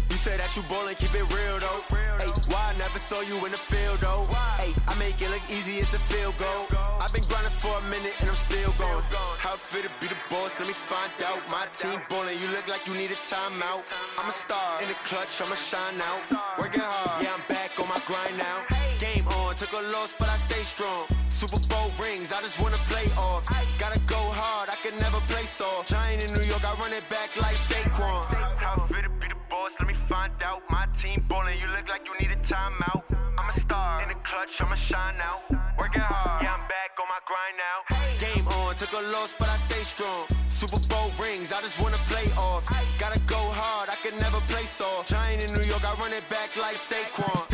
You say that you ballin', keep it real though. Hey, why I never saw you in the field though? Hey, I make it look easy, it's a field goal. I've been grinding for a minute and I'm still going. How it feel to be the boss, let me find out. My team ballin', you look like you need a timeout. I'm a star in the clutch, I'ma shine out. Working hard, yeah, I'm back on my grind now. Game on, took a loss, but I stay strong. Super Bowl rings, I just wanna play off. Gotta go hard, I can never play soft. Giant in New York, I run it back like Saquon. How it feel to be the boss, let me find out. My team ballin', you look like you need a timeout. I'm a star in the clutch, I'ma shine out. Working hard, yeah, I'm back on my grind now. Game on, took a loss, but I stay strong. Super Bowl rings, I just wanna play off. Gotta go hard, I can never play soft. Giant in New York, I run it back like Saquon.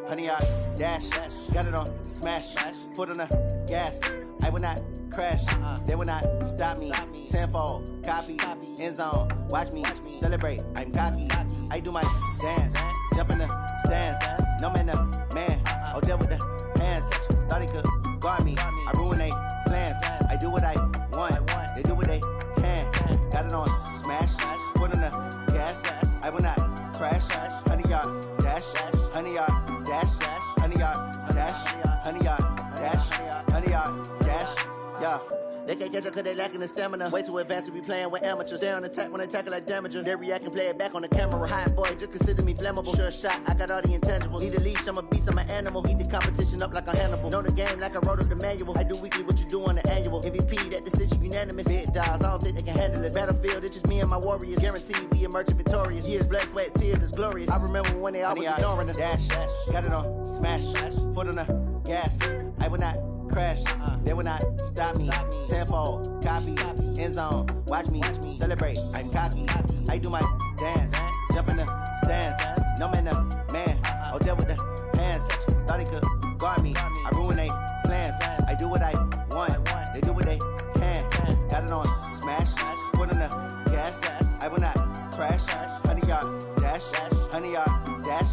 Honey, I dash, got it on smash, foot on the gas. I will not crash, they will not stop me. Tenfold, copy, end zone, watch me celebrate. I'm cocky, I do my dance, jump in the stands. No man, the man, oh, deal with the hands. Thought he could guard me, I ruin they plans. I do what I want, they do what they can. Got it on smash, foot on the gas. I will not crash, honey, y'all dash, honey, y'all dash, honey, y'all dash, honey, y'all dash, honey, y'all dash, yeah. They can't catch up cause they lacking the stamina. Way too advanced to be playing with amateurs. Stay on attack when they tackle like damager. They react and play it back on the camera. Hot boy, just consider me flammable. Sure shot, I got all the intangibles. Need a leash, I'm a beast, I'm an animal. Eat the competition up like a Hannibal. Know the game like I wrote up the manual. I do weekly what you do on the annual. MVP, that decision unanimous. Big dogs, I don't think they can handle this. Battlefield, it's just me and my warriors. Guaranteed we emerging victorious. Years, blood, sweat, tears, is glorious. I remember when they always ignoring us. Dash, got it on smash, foot on the gas. I will not crash, they will not stop me. Tenfold, copy, end zone, watch me celebrate. I'm cocky, I do my dance, jump in the stands. No man, the man, oh, deal with the hands. Thought he could guard me, I ruin they plans. I do what I want, they do what they can. Got it on smash, foot on the gas. I will not crash, honey, y'all dash, honey, y'all dash,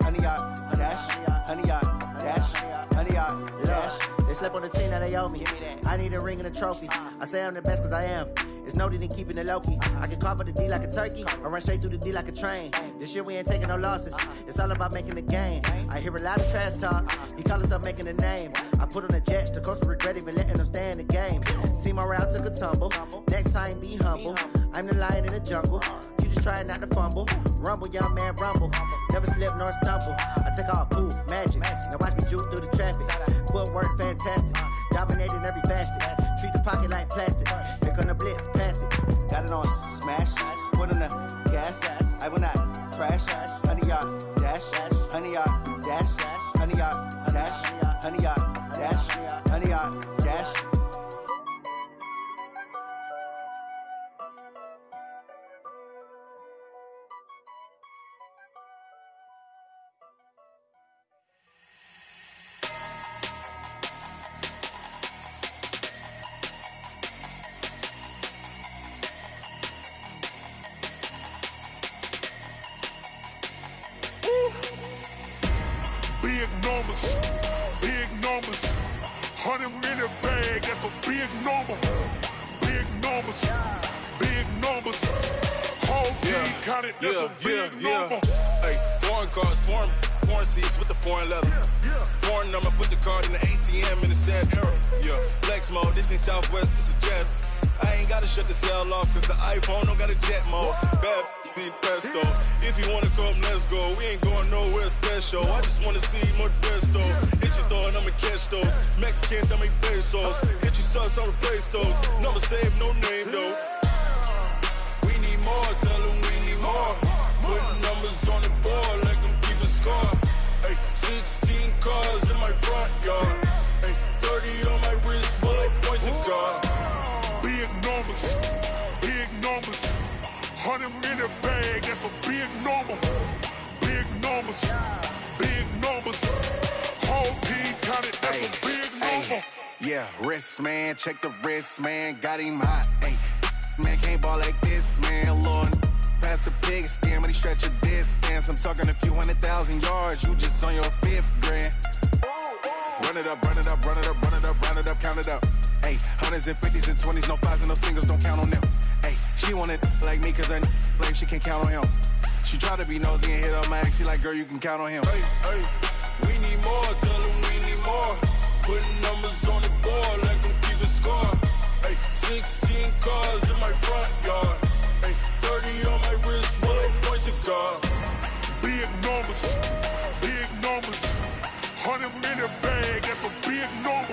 honey, y'all dash, honey, y'all dash, honey, y'all dash. They slept on the team that they owe me. I need a ring and a trophy. I say I'm the best cause I am. It's no need in keeping it low-key. I can carve up the D like a turkey or run straight through the D like a train. This year we ain't taking no losses. It's all about making the game. I hear a lot of trash talk. He call himself making a name. I put on the Jets. The coach will regret even letting them stay in the game. Team morale took a tumble. Next time be humble. I'm the lion in the jungle. You just trying not to fumble. Rumble, young man, rumble. Never slip nor stumble. I take off poof, magic. Now watch me juke through the traffic. Footwork fantastic. Dominating every facet. Treat the pocket like plastic. Here come the blitz, pass it. Got it on smash. Foot on the gas. I will not crash. Honey, y'all dash. Honey, y'all dash. Honey, y'all dash. Honey, y'all dash. Honey, y'all dash. numbers, big numbers. 100-minute bag, that's a big number. Big numbers, big numbers. Whole team counted, that's a big number. Hey, foreign cars, foreign seats with the foreign leather. Foreign number, put the card in the ATM in the sad era. Yeah, flex mode, this ain't Southwest, this is Jet. I ain't gotta shut the cell off, cause the iPhone don't got a jet mode. Bad need pesto. If you wanna come, let's go. We ain't going nowhere special. I just wanna see more Modesto. Hit your throw and I'ma catch those. Mexican, dummy pesos. Hit your sus, I'll replace those. Number save, no name though. We need more, tell them we need more. Putting numbers on the board, let them keep a score. Hey, 16 cars in my front yard. Hey, 30 on my wrist, bullet point to God. Big numbers, big numbers. 100-minute bag, that's a big number. Big numbers, big numbers. Whole team counted, that's a big number. Yeah, wrist man, check the wrist man, got him hot. Ay, man can't ball like this, man. Lord, past the pig skin when he stretch a distance. I'm talking a few 100,000 yards, you just on your 5th grand. Run it up, run it up, run it up, run it up, run it up, count it up. Hey, hundreds and 50s and 20s, no 5s and no singles, don't count on them. Hey, she wanted like me cause her like she can't count on him. She tried to be nosy and hit up my ex, she like, girl, you can count on him. Hey, we need more, tell them we need more. Putting numbers on the board, let them keep a score. Hey, 16 cars in my front yard. Hey, 30 on my wrist, bullet point to God. Big numbers, big numbers. 100-minute bag, that's a big number.